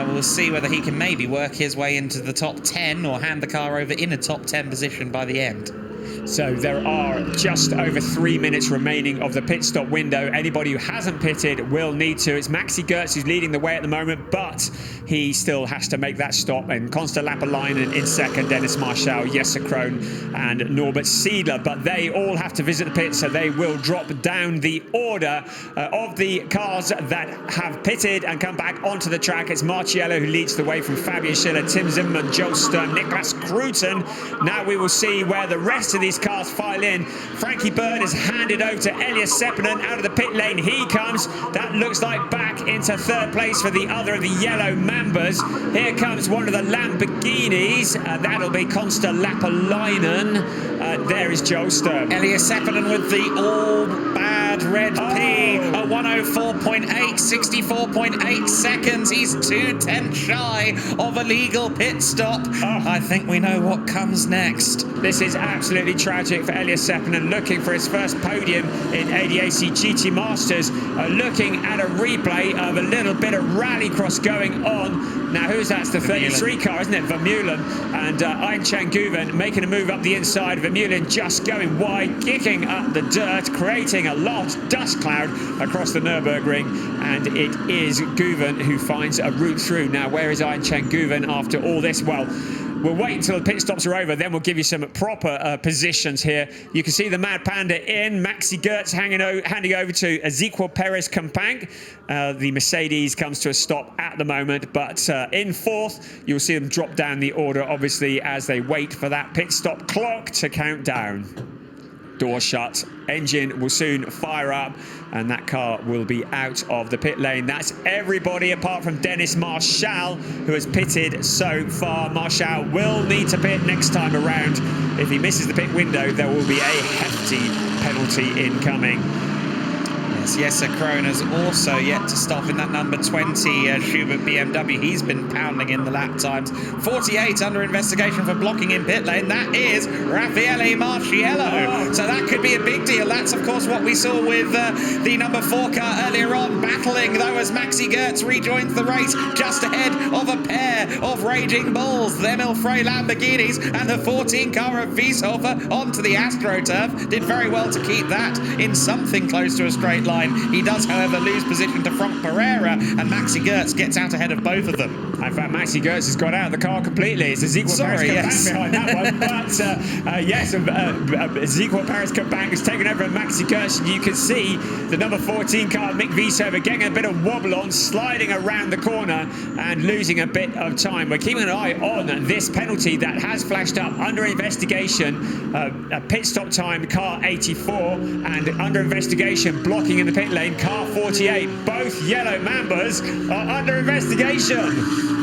We'll see whether he can maybe work his way into the top 10 or hand the car over in a top 10 position by the end. So there are just over 3 minutes remaining of the pit stop window. Anybody who hasn't pitted will need to. It's Maxi Goertz who's leading the way at the moment, but he still has to make that stop. And Konsta Lappalainen in second, Dennis Marschall, Jesse Krohn and Norbert Siedler. But they all have to visit the pit, so they will drop down the order of the cars that have pitted and come back onto the track. It's Marciello who leads the way from Fabian Schiller, Tim Zimmermann, Joel Sturm, Nicholas Cruton. Now we will see where the rest of these cars file in. Frankie Bird is handed over to Elias Seppänen out of the pit lane. He comes. That looks like back into third place for the other of the yellow Mambas. Here comes one of the Lamborghinis. That'll be Konsta Lappalainen. There is Joel Sturm. Elias Seppänen with the all bad red P. A 104.8, 64.8 seconds. He's 2/10 shy of a legal pit stop. I think we know what comes next. This is absolutely tragic for Elias Seppänen, looking for his first podium in ADAC GT Masters, looking at a replay of a little bit of rallycross going on. Now, who's that? It's the 33 car, isn't it? Vermeulen and Aynchan Guven making a move up the inside. Vermeulen just going wide, kicking up the dirt, creating a large dust cloud across the Nürburgring, and it is Guven who finds a route through. Now, where is Aynchan Guven after all this? Well, we'll wait until the pit stops are over, then we'll give you some proper positions here. You can see the Mad Panda in. Maxi Goertz handing over to Ezequiel Perez Companc. The Mercedes comes to a stop at the moment, but in fourth, you'll see them drop down the order, obviously, as they wait for that pit stop clock to count down. Door shut, engine will soon fire up, and that car will be out of the pit lane. That's everybody apart from Dennis Marschall, who has pitted so far. Marschall will need to pit next time around. If he misses the pit window, there will be a hefty penalty incoming. Jesse Krohn has also yet to stop in that number 20 Schubert BMW. He's been pounding in the lap times. 48 under investigation for blocking in pit lane. That is Raffaele Marciello. So that could be a big deal. That's, of course, what we saw with the number 4 car earlier on, battling, though, as Maxi Goertz rejoins the race just ahead of a pair of Raging Bulls, the Emil Frey Lamborghinis, and the 14 car of Wieshofer onto the AstroTurf. Did very well to keep that in something close to a straight line. He does, however, lose position to Frank Pereira, and Maxi Goertz gets out ahead of both of them. In fact, Maxi Gertz has got out of the car completely. It's Ezekiel Perez behind that one. But yes, Ezekiel Perez has taken over Maxi Gertz. You can see the number 14 car, Mick Wiesover, getting a bit of wobble on, sliding around the corner and losing a bit of time. We're keeping an eye on this penalty that has flashed up under investigation. A pit stop time, car 84, and under investigation, blocking in the pit lane, car 48. Both yellow Mambas are under investigation.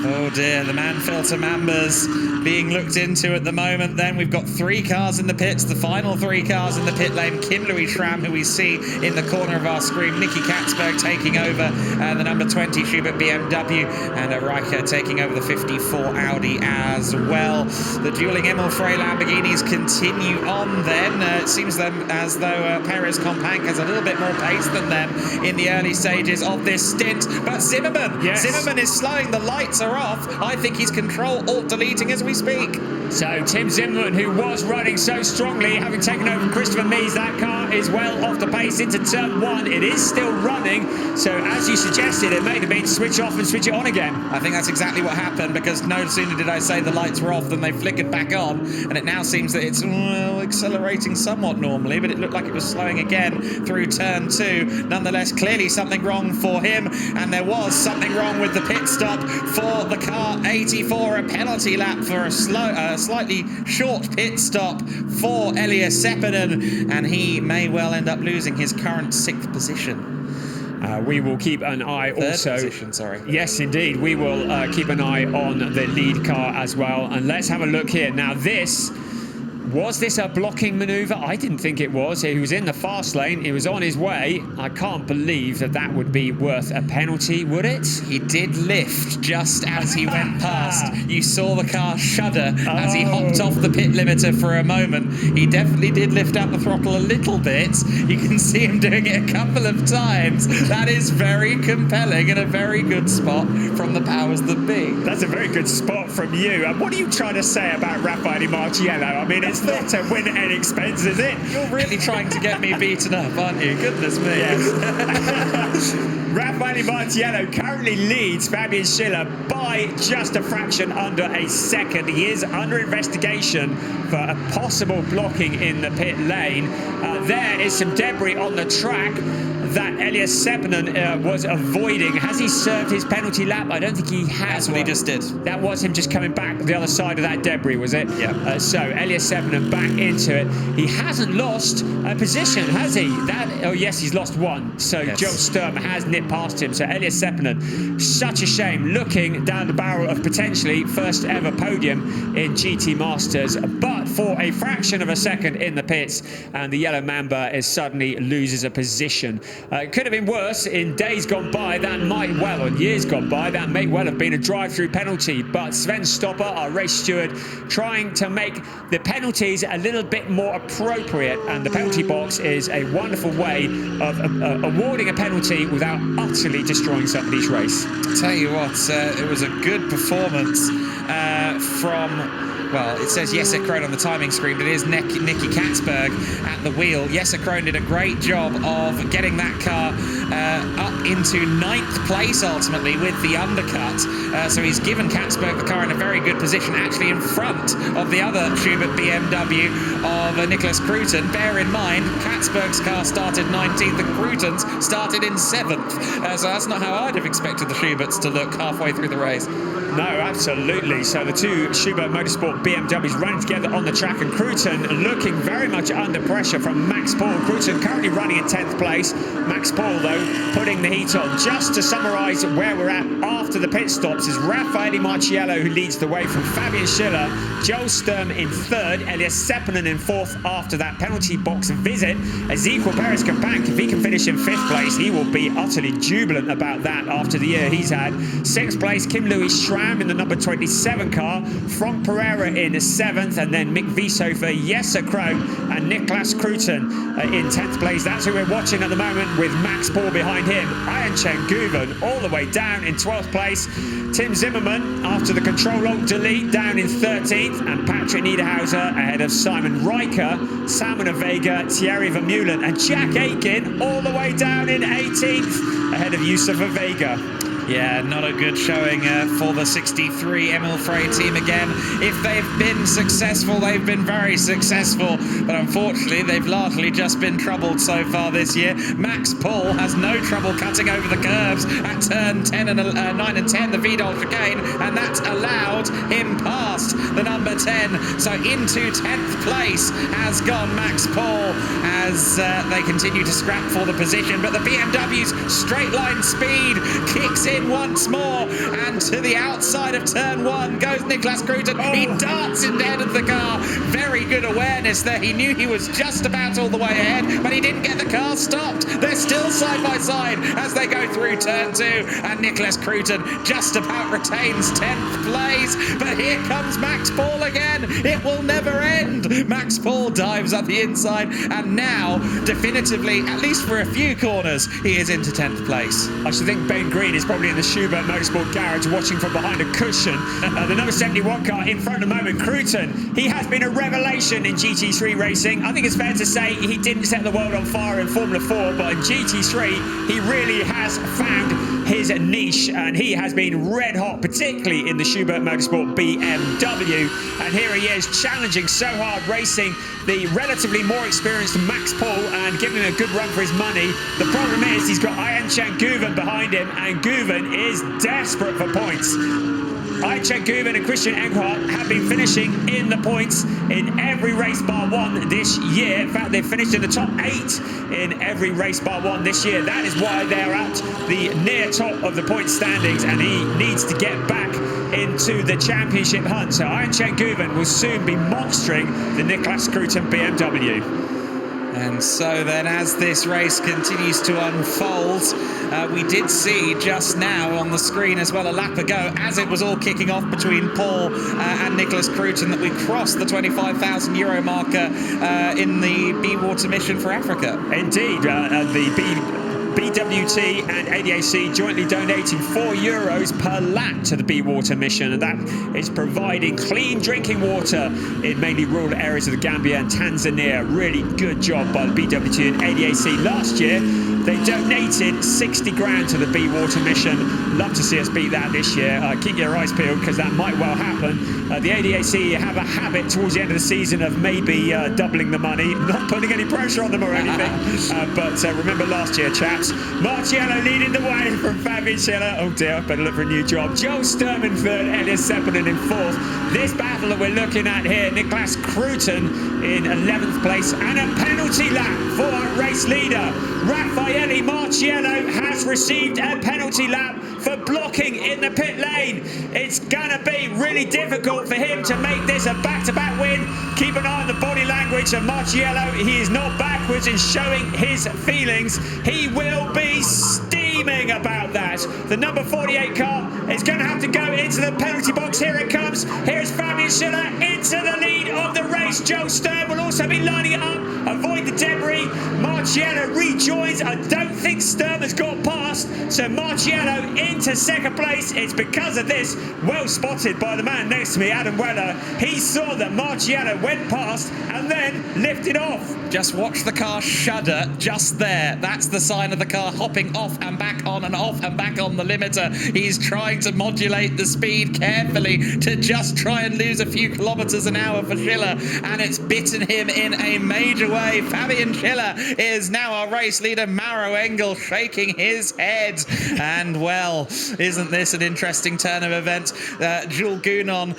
Oh dear, the man filter Mambas being looked into at the moment. Then we've got 3 cars in the pits, the final 3 cars in the pit lane. Kim Louis Schramm, who we see in the corner of our screen, Nicky Katzberg taking over the number 20 Schubert BMW, and Riker taking over the 54 Audi as well. The dueling Emil Frey Lamborghinis continue on then. It seems as though Perez Companc has a little bit more pace than them in the early stages of this stint. But Zimmerman, Zimmerman is slowing. The lights are off. I think he's Control-Alt-Deleting as we speak. So Tim Zimmerman, who was running so strongly, having taken over Christopher Mies, that car is well off the pace into turn 1. It is still running. So as you suggested, it may have been switch off and switch it on again. I think that's exactly what happened, because no sooner did I say the lights were off than they flickered back on, and it now seems that it's accelerating somewhat normally, but it looked like it was slowing again through turn 2. Nonetheless, clearly something wrong for him, and there was something wrong with the pit stop for the car 84. A penalty lap for a slightly short pit stop for Elias Seppänen, and he may well end up losing his current 6th position. We will keep an eye also. Position, sorry. Yes, indeed. We will keep an eye on the lead car as well. And let's have a look here. Now, was this a blocking maneuver? I didn't think it was. He was in the fast lane. He was on his way. I can't believe that would be worth a penalty, would it? He did lift just as he went past. You saw the car shudder as he hopped off the pit limiter for a moment. He definitely did lift out the throttle a little bit. You can see him doing it a couple of times. That is very compelling and a very good spot from the powers that be. That's a very good spot from you. And what are you trying to say about Raffaele Marciello? I mean, it's not a win at any expense, is it? You're really trying to get me beaten up, aren't you? Goodness me. Yes. Raffaele Marciello currently leads Fabian Schiller by just a fraction under a second. He is under investigation for a possible blocking in the pit lane. There is some debris on the track that Elias Seppänen was avoiding. Has he served his penalty lap? I don't think he has. That's what he just did. That was him just coming back the other side of that debris, was it? Yeah. So Elias Seppänen back into it. He hasn't lost a position, has he? Oh yes, he's lost 1. So yes. Joe Sturm has nipped past him. So Elias Seppänen, such a shame, looking down the barrel of potentially first ever podium in GT Masters, but for a fraction of a second in the pits, and the yellow Mamba suddenly loses a position. It could have been worse in days gone by. Or years gone by, that may well have been a drive-through penalty. But Sven Stopper, our race steward, trying to make the penalties a little bit more appropriate. And the penalty box is a wonderful way of awarding a penalty without utterly destroying somebody's race. I'll tell you what, it was a good performance from... Well, it says Jesse Krohn on the timing screen, but it is Nicky Katzberg at the wheel. Jesse Krohn did a great job of getting that car up into 9th place, ultimately, with the undercut. So he's given Katzberg the car in a very good position, actually in front of the other Schubert BMW of Nicholas Cruton. Bear in mind, Katzberg's car started 19th and Cruton's started in 7th. So that's not how I'd have expected the Schuberts to look halfway through the race. No, absolutely. So the 2 Schubert Motorsport BMWs running together on the track, and Cruton looking very much under pressure from Max Paul. Cruton currently running in 10th place. Max Paul, though, putting the heat on. Just to summarise where we're at after the pit stops is Raffaele Marciello, who leads the way from Fabian Schiller, Joel Sturm in 3rd, Elias Seppänen in 4th after that penalty box visit. Ezekiel Perez Companc, if he can finish in 5th place, he will be utterly jubilant about that after the year he's had. 6th place, Kim Louis Schramm in the number 27 car, Frank Pereira in 7th, and then Mick Wiesover, Jesse Krohn and Niklas Cruton in 10th place. That's who we're watching at the moment, with Max Paul behind him. Ian Chen Guven all the way down in 12th place. Tim Zimmerman, after the Control-Alt-Delete, down in 13th, and Patrick Niederhauser ahead of Simon Riker, Salman Vega, Thierry Vermeulen, and Jack Aiken all the way down in 18th, ahead of Yusufa Vega. Yeah, not a good showing for the 63 Emil Frey team again. If they've been successful, they've been very successful, but unfortunately they've largely just been troubled so far this year. Max Paul has no trouble cutting over the curves at turn 9 and 10, the Vidal chicane, and that allowed him past the number 10. So into 10th place has gone Max Paul as they continue to scrap for the position, but the BMW's straight line speed kicks in once more, and to the outside of turn 1 goes Nicholas Cruton. He darts in ahead of the car. Very good awareness there. He knew he was just about all the way ahead, but he didn't get the car stopped. They're still side by side as they go through turn 2, and Nicholas Cruton just about retains 10th place. But here comes Max Paul again. It will never end. Max Paul dives up the inside, and now definitively, at least for a few corners, he is into 10th place. I should think Ben Green is probably in the Schubert Motorsport garage watching from behind a cushion. The number 71 car in front of the moment, Cruton. He has been a revelation in GT3 racing. I think it's fair to say he didn't set the world on fire in Formula 4, but in GT3 he really has found his niche, and he has been red hot, particularly in the Schubert Motorsport BMW. And here he is challenging so hard, racing the relatively more experienced Max Paul and giving him a good run for his money. The problem is he's got Ayhancan Guven behind him, and Guven is desperate for points. Ayhancan Guven and Christian Engelhardt have been finishing in the points in every race bar one this year. In fact, they've finished in the top 8 in every race bar one this year. That is why they're at the near top of the point standings, and he needs to get back into the championship hunt. So Ayhancan Guven will soon be monstering the Nicholas Cruton BMW. And so then, as this race continues to unfold, we did see just now on the screen as well a lap ago, as it was all kicking off between Paul and Nicholas Cruton, that we crossed the €25,000 marker in the B Water mission for Africa. Indeed, the BWT and ADAC jointly donating €4 per lap to the Be Water mission, and that is providing clean drinking water in mainly rural areas of the Gambia and Tanzania. Really good job by the BWT and ADAC. Last year they donated 60 grand to the Be Water mission. Love to see us beat that this year. Keep your eyes peeled, because that might well happen. The ADAC have a habit towards the end of the season of maybe doubling the money, not putting any pressure on them or anything. But remember last year, chaps. Marciello leading the way from Fabian Schiller. Oh dear, I better look for a new job. Joel Sturm in 3rd, Elias Seppänen in 4th. This battle that we're looking at here, Nicholas Cruton in 11th place, and a penalty lap for our race leader. Raffaele Marciello has received a penalty lap for blocking in the pit lane. It's gonna be really difficult for him to make this a back-to-back win. Keep an eye on the body language of Marciello. He is not backwards in showing his feelings. He will be steaming about that. The number 48 car is going to have to go into the penalty box. Here it comes. Here's Fabian Schiller into the lead of the race. Joe Sturm will also be lining it up. Avoid the debris. Marciello rejoins. I don't think Sturm has got past. So Marciello into 2nd place. It's because of this. Well spotted by the man next to me, Adam Weller. He saw that Marciello went past and then lifted off. Just watch the car shudder just there. That's the sign of the car hopping off and back on and off and back on the limiter. He's trying to modulate the speed carefully to just try and lose a few kilometers an hour for Schiller, and it's bitten him in a major way. Fabian Schiller is now our race leader. Maro Engel shaking his head. And well, isn't this an interesting turn of events? Jules Gounon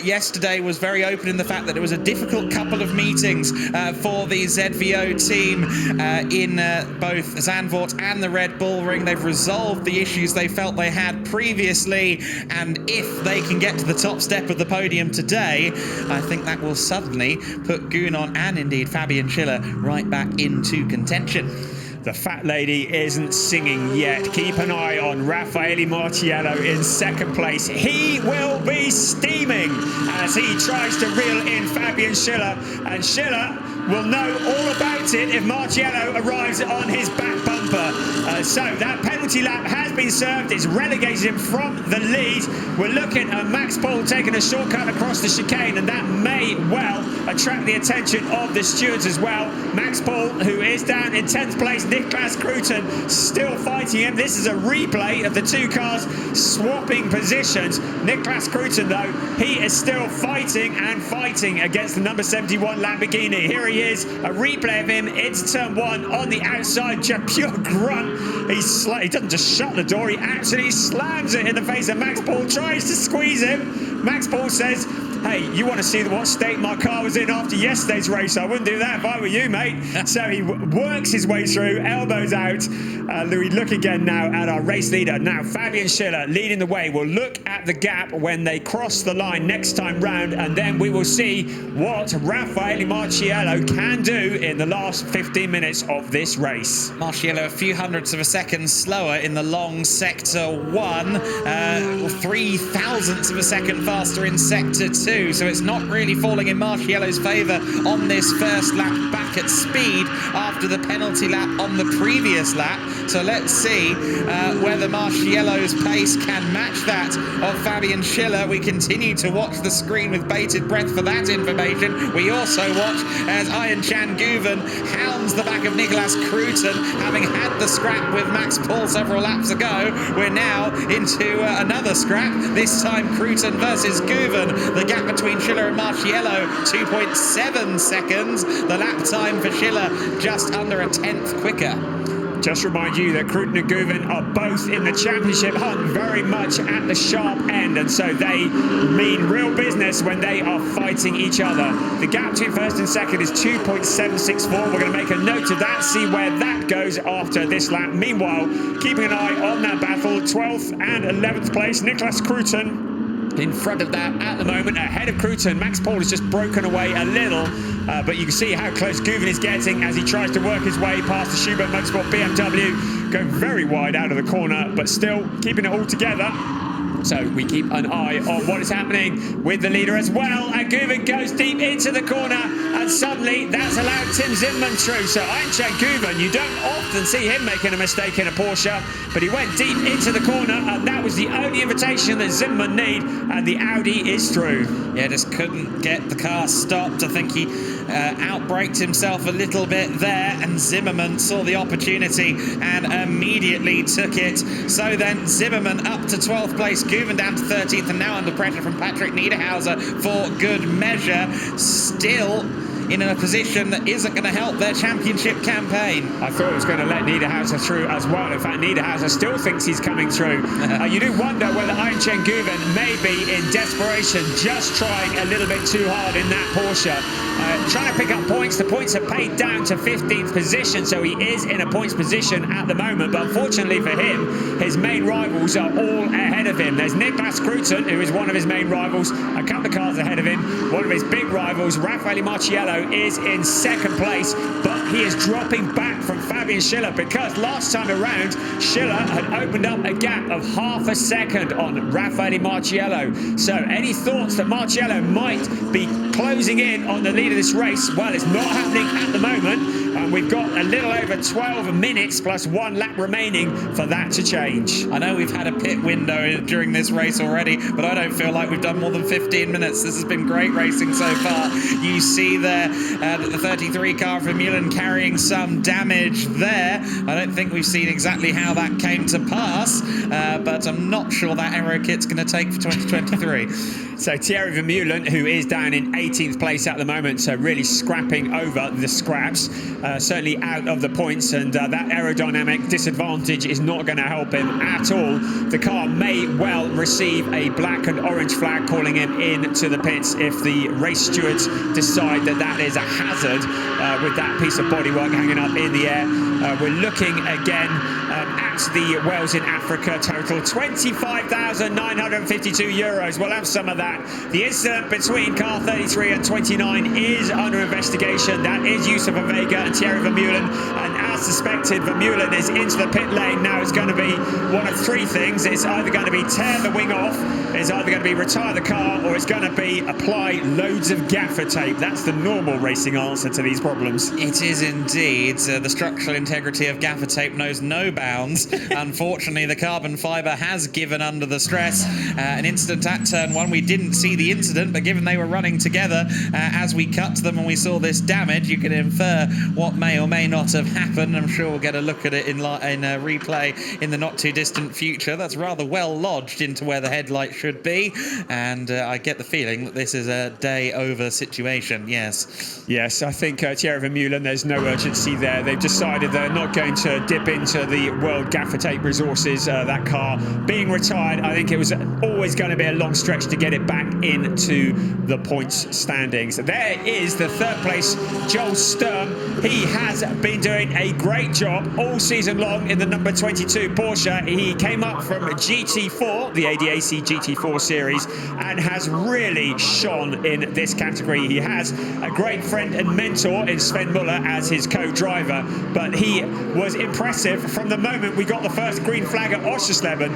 yesterday was very open in the fact that it was a difficult couple of meetings for the ZVO team in both Zandvoort and the Red Bull Ring. They've resolved the issues they felt they had previously, and if they can get to the top step of the podium today, I think that will suddenly put Gounon and indeed Fabian Schiller right back into contention. The fat lady isn't singing yet. Keep an eye on Raffaele Marciello in 2nd place. He will be steaming as he tries to reel in Fabian Schiller, and Schiller will know all about it if Marciello arrives on his back bumper. So that penalty lap has been served. It's relegated him from the lead. We're looking at Max Paul taking a shortcut across the chicane, and that may well attract the attention of the stewards as well. Max Paul, who is down in 10th place Niklas Kruten still fighting him. This is a replay of the two cars swapping positions. Niklas Kruten, though, he is still fighting and fighting against the number 71 Lamborghini. Here he is, a replay of him into turn 1 on the outside, just pure grunt. He doesn't just shut the door, he actually slams it in the face of Max Paul, tries to squeeze him. Max Paul says, hey, you want to see what state my car was in after yesterday's race? I wouldn't do that if I were you, mate. So he works his way through, elbows out. We look again now at our race leader. Now, Fabian Schiller leading the way. We'll look at the gap when they cross the line next time round, and then we will see what Raffaele Marciello can do in the last 15 minutes of this race. Marciello a few hundredths of a second slower in the long sector 1, 3 thousandths of a second faster in sector 2, so it's not really falling in Marciello's favour on this first lap back at speed after the penalty lap on the previous lap. So let's see whether Marciello's pace can match that of Fabian Schiller. We continue to watch the screen with bated breath for that information. We also watch as Ian Chan Guven hounds the back of Niklas Kruten, having had the scrap with Max Paul several laps ago. We're now into another scrap, this time Kruten versus Guven. The gap between Schiller and Marciello, 2.7 seconds. The lap time for Schiller just under a tenth quicker. Just remind you that Kruten and Guven are both in the championship hunt, very much at the sharp end, and so they mean real business when they are fighting each other. The gap between first and second is 2.764. We're going to make a note of that, see where that goes after this lap. Meanwhile, keeping an eye on that battle, 12th and 11th place, Niklas Kruten in front of that at the moment, ahead of Kruten. Max Paul has just broken away a little, but you can see how close Guven is getting as he tries to work his way past the Schubert Motorsport BMW, going very wide out of the corner, but still keeping it all together. So we keep an eye on what is happening with the leader as well. And Guven goes deep into the corner, and suddenly that's allowed Tim Zimmermann through. So Ian Guven, you don't often see him making a mistake in a Porsche, but he went deep into the corner, and that was the only invitation that Zimmermann need, and the Audi is through. Yeah, just couldn't get the car stopped. I think he outbraked himself a little bit there, and Zimmermann saw the opportunity and immediately took it. So then Zimmermann up to 12th place, Guven down to 13th, and now under pressure from Patrick Niederhauser for good measure. Still in a position that isn't going to help their championship campaign. I thought it was going to let Niederhauser through as well. In fact, Niederhauser still thinks he's coming through. You do wonder whether Ian Guven may be in desperation, just trying a little bit too hard in that Porsche. Trying to pick up points. The points are paid down to 15th position, so he is in a points position at the moment. But unfortunately for him, his main rivals are all ahead of him. There's Niklas Kruten, who is one of his main rivals, a couple of cars ahead of him. One of his big rivals, Raffaele Marciello, is in second place, but he is dropping back from Fabian Schiller because last time around, Schiller had opened up a gap of half a second on Raffaele Marciello. So any thoughts that Marciello might be closing in on the lead of this race? Well, it's not happening at the moment. And we've got a little over 12 minutes plus 1 lap remaining for that to change. I know we've had a pit window during this race already, but I don't feel like we've done more than 15 minutes. This has been great racing so far. You see there that the 33 car from Vermeulen carrying some damage there. I don't think we've seen exactly how that came to pass, but I'm not sure that aero kit's going to take for 2023. So Thierry Vermeulen, who is down in 18th place at the moment, so really scrapping over the scraps, certainly out of the points, and that aerodynamic disadvantage is not going to help him at all. The car may well receive a black and orange flag calling him into the pits if the race stewards decide that that is a hazard with that piece of bodywork hanging up in the air. We're looking again at the Wales in Africa total, 25,952 euros. We'll have some of that. The incident between car 33 and 29 is under investigation. That is Yusufa Vega and Thierry Vermeulen, and as suspected, Vermeulen is into the pit lane. Now it's going to be one of three things. It's either going to be tear the wing off, it's either going to be retire the car, or it's going to be apply loads of gaffer tape. That's the normal racing answer to these problems. It is indeed. The structural integrity of gaffer tape knows no bounds. Unfortunately, the carbon fibre has given under the stress. An incident at turn 1. We didn't see the incident, but given they were running together as we cut to them and we saw this damage, you can infer what may or may not have happened. happen. I'm sure we'll get a look at it in a replay in the not too distant future. That's rather well lodged into where the headlight should be, and I get the feeling that this is a day over situation. Yes, I think Thierry Vermeulen, there's no urgency there. They've decided they're not going to dip into the World Gaffer Tape resources. That car being retired, I think it was always going to be a long stretch to get it back into the points standings. There is the third place, Joel Sturm. He has been doing a great job all season long in the number 22 Porsche. He came up from GT4, the ADAC GT4 series, and has really shone in this category. He has a great friend and mentor in Sven Muller as his co-driver, but he was impressive from the moment we got the first green flag at Oschersleben.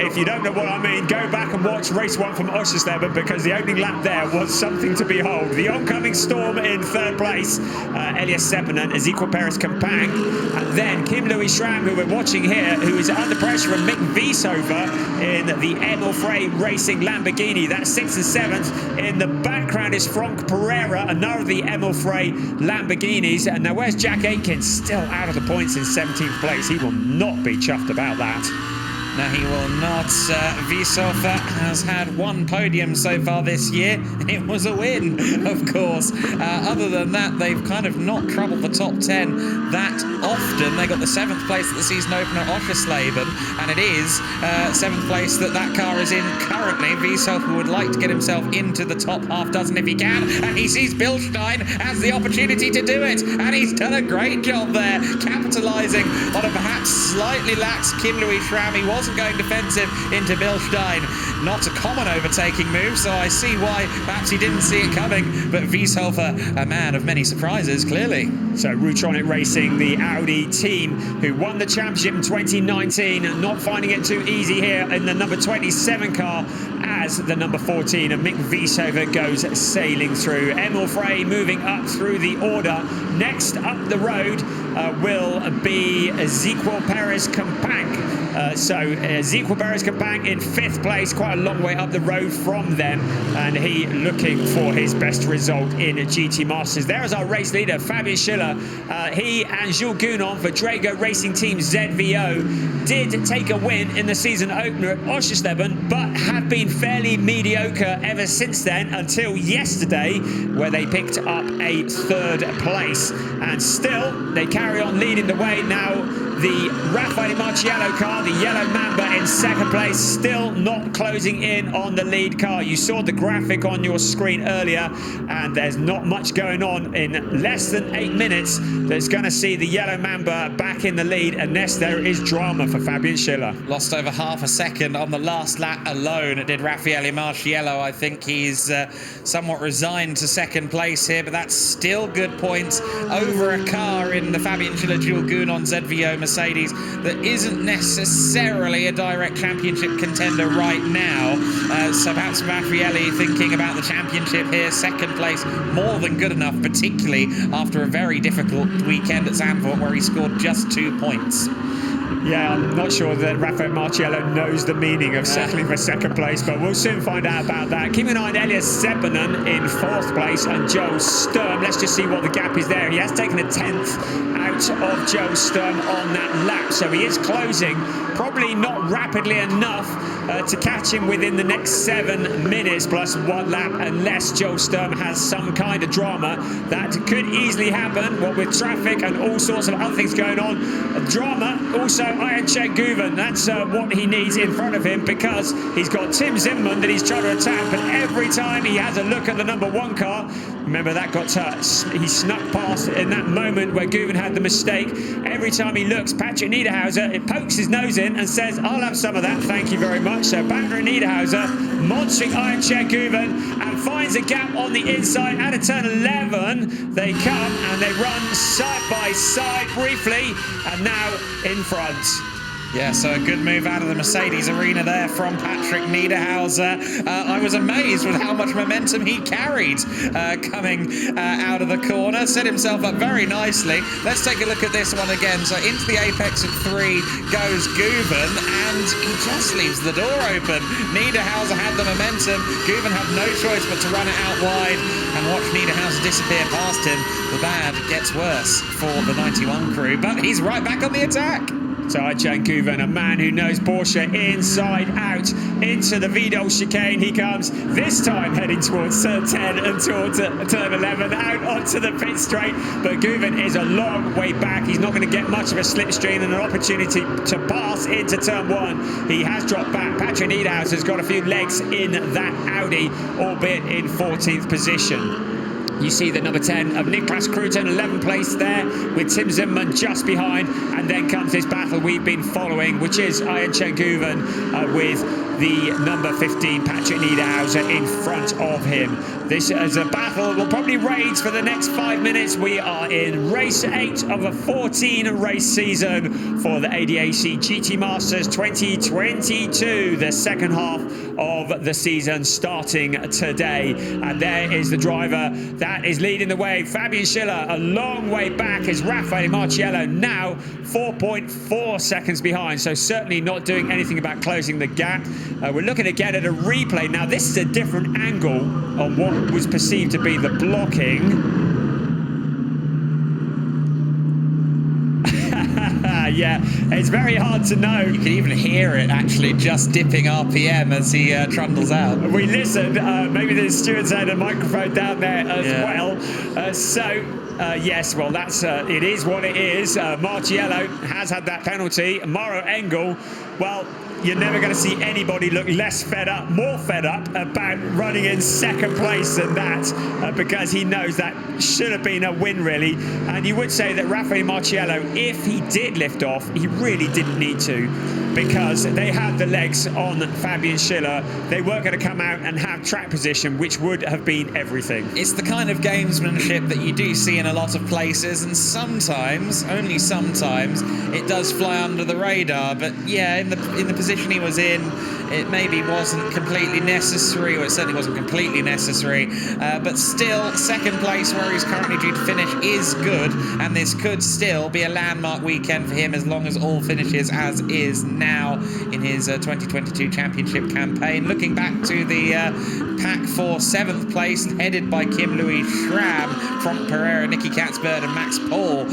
If you don't know what I mean, go back and watch race 1 from Oschersleben, because the opening lap there was something to behold. The oncoming storm in third place, Elias Seppinen, Ezequiel Perez-Campagne, and then Kim Louis Schramm, who we're watching here, who is under pressure from Mick Wieshofer in the Emil Frey Racing Lamborghini. That's 6th and 7th. In the background is Frank Pereira, another of the Emil Frey Lamborghinis. And now where's Jack Aitken? Still out of the points in 17th place. He will not be chuffed about that. No, he will not. Wieshofer has had one podium so far this year. It was a win, of course. Other than that, they've kind of not troubled the top 10 that often. They got the 7th place at the season opener at Oschersleben, and it is 7th place that car is in currently. Wieshofer would like to get himself into the top half dozen if he can, and he sees Bilstein has the opportunity to do it, and he's done a great job there, capitalising on a perhaps slightly lax Kim Louis Schramm. He wasn't going defensive into Bilstein. Not a common overtaking move, so I see why perhaps he didn't see it coming, but Wieshofer, a man of many surprises, clearly. So Rutronic Racing, the Audi team who won the championship in 2019, not finding it too easy here in the number 27 car as the number 14, and Mick Wieshofer goes sailing through. Emil Frey moving up through the order. Next up the road will be Ezequiel Perez-Campagne. Ezequiel Perez-Campagne in 5th place, quite a long way up the road from them, and he looking for his best result in GT Masters. There is our race leader, Fabian Schiller. He and Jules Gounon for Drago Racing Team ZVO did take a win in the season opener at Oschersleben, but have been fairly mediocre ever since then, until yesterday, where they picked up a 3rd place. And still, they carry on leading the way now. The Raffaele Marciello car, the yellow Mamba, in 2nd place, still not closing in on the lead car. You saw the graphic on your screen earlier, and there's not much going on. In less than 8 minutes, that's going to see the yellow Mamba back in the lead, unless there is drama for Fabian Schiller. Lost over half a second on the last lap alone, it did Raffaele Marciello. I think he's somewhat resigned to 2nd place here, but that's still good points over a car in the Fabian Schiller Jules Gounon ZVO Mercedes that isn't necessarily a direct championship contender right now. So perhaps Raffaele thinking about the championship here. 2nd place, more than good enough, particularly after a very difficult weekend at Zandvoort where he scored just 2 points. Yeah, I'm not sure that Raffaele Marciello knows the meaning of settling for 2nd place, but we'll soon find out about that. Keeping an eye on Elias Seppinen in 4th place and Joel Sturm. Let's just see what the gap is there. He has taken a 10th out of Joel Sturm on that lap, so he is closing, probably not rapidly enough to catch him within the next 7 minutes plus 1 lap, unless Joel Sturm has some kind of drama. That could easily happen, what with traffic and all sorts of other things going on. Drama, also Ayhanchek Guven, that's what he needs in front of him, because he's got Tim Zimmermann that he's trying to attack, but every time he has a look at the number 1 car, remember that got he snuck past in that moment where Guven had the mistake. Every time he looks, Patrick Niederhauser, it pokes his nose in and says, I'll have some of that, thank you very much. So Patrick Niederhauser monstering Ayhanchek Guven and finds a gap on the inside out of turn 11. They come and they run side by side briefly, and now in front. Yeah, so a good move out of the Mercedes arena there from Patrick Niederhauser. I was amazed with how much momentum he carried coming out of the corner. Set himself up very nicely. Let's take a look at this one again. So into the apex of 3 goes Guven, and he just leaves the door open. Niederhauser had the momentum. Guven had no choice but to run it out wide and watch Niederhauser disappear past him. The bad gets worse for the 91 crew, but he's right back on the attack. So Ayhan Guven, a man who knows Porsche inside out, into the Vidal chicane he comes, this time heading towards turn 10 and towards turn 11, out onto the pit straight. But Guven is a long way back. He's not going to get much of a slipstream and an opportunity to pass into turn 1. He has dropped back. Patrick Niederhauser's got a few legs in that Audi, albeit in 14th position. You see the number 10 of Niklas Kruten, 11th place there, with Tim Zimmermann just behind. And then comes this battle we've been following, which is Ayhan Guven with the number 15, Patrick Niederhauser, in front of him. This is a battle will probably rage for the next 5 minutes. We are in race 8 of a 14-race season for the ADAC GT Masters 2022, the second half of the season starting today. And there is the driver that is leading the way, Fabian Schiller, a long way back is Raffaele Marciello, now 4.4 seconds behind, so certainly not doing anything about closing the gap. We're looking again at a replay. Now this is a different angle on what was perceived to be the blocking. Yeah, it's very hard to know. You can even hear it actually just dipping RPM as he trundles out. We listened. Maybe the stewards had a microphone down there as well. Yes, well, that's it is what it is. Marciello has had that penalty. Mauro Engel, well, you're never going to see anybody look less fed up, more fed up about running in second place than that, because he knows that should have been a win, really. And you would say that Raffaele Marciello, if he did lift off, he really didn't need to, because they had the legs on Fabian Schiller. They weren't going to come out and have track position, which would have been everything. It's the kind of gamesmanship that you do see in a lot of places, and sometimes, only sometimes, it does fly under the radar. But yeah, in the position he was in, it maybe wasn't completely necessary, or it certainly wasn't completely necessary, but still, second place where he's currently due to finish is good, and this could still be a landmark weekend for him as long as all finishes as is now in his 2022 championship campaign. Looking back to the pack for 7th place, headed by Kim Louis Schramm, Frank Pereira, Nicky Catsburd and Max Paul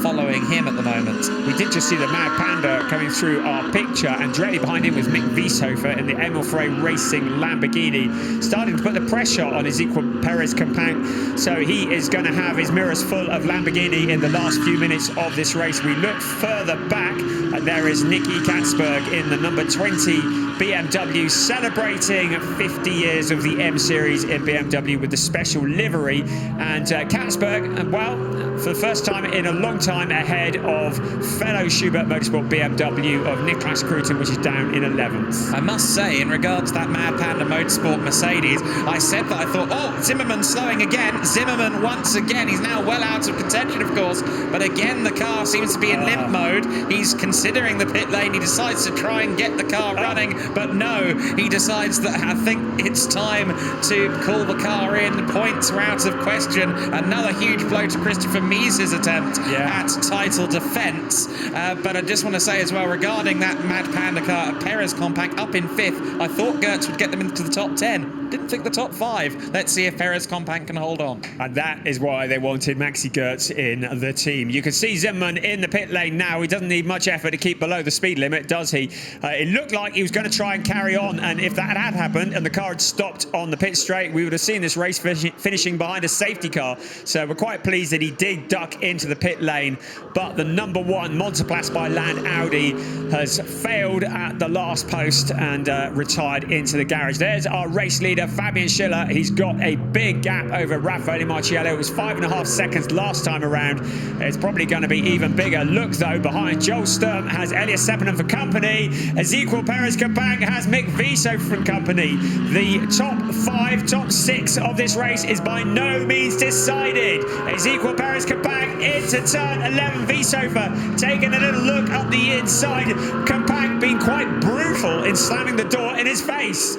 following him at the moment. We did just see the Mad Panda coming through our picture, and directly behind him was Mick Wieshofer in the Emil Frey Racing Lamborghini, starting to put the pressure on Ezequiel Perez Companc, so he is going to have his mirrors full of Lamborghini in the last few minutes of this race. We look further back, and there is Nicky Catsburg in the number 20 BMW, celebrating 50 years of the M Series in BMW with the special livery. And Catsburg, well, for the first time in a long time, ahead of fellow Schubert Motorsport BMW of Niklas Kruten, which is down in 11th. I must say, in regards to that Mad Panda Motorsport Mercedes, I said that I thought, oh, Zimmermann slowing again. Zimmermann once again, he's now well out of contention, of course, but again the car seems to be in limp mode. He's considering the pit lane. He decides to try and get the car running, but no, he decides that I think it's time to call the car in. Points are out of question. Another huge blow to Christopher Meese's attempt at title defence. But I just want to say as well, regarding that Mad Panda car, Perez Companc up in 5th. I thought Gertz would get them into the top 10. Didn't think the top 5. Let's see if Perez Companc can hold on. And that is why they wanted Maxi Gertz in the team. You can see Zimmermann in the pit lane now. He doesn't need much effort to keep below the speed limit, does he? It looked like he was going to try and carry on, and if that had happened and the car had stopped on the pit straight, we would have seen this race finishing behind a safety car. So we're quite pleased that he did duck into the pit lane. But the number 1 Monteplas by Land Audi has failed at the last post and retired into the garage. There's our race leader, Fabian Schiller. He's got a big gap over Raffaele Marciello. It was 5.5 seconds last time around. It's probably going to be even bigger. Look, though, behind Joel Sturm has Elias Sepinen for company. Ezequiel Perez Companc has Mick Wieshofer for company. The top 5, top 6 of this race is by no means decided. Ezequiel Perez-Campac into turn 11. Vsofer taking a little look up the inside. Campac being quite brutal in slamming the door in his face.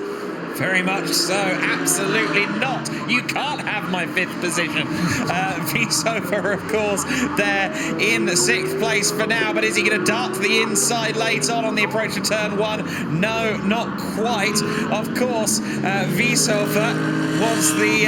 Very much so, absolutely not. You can't have my 5th position. Vsofer, of course, there in 6th place for now, but is he going to dart to the inside late on the approach to turn 1? No, not quite. Of course, Vsofer was the...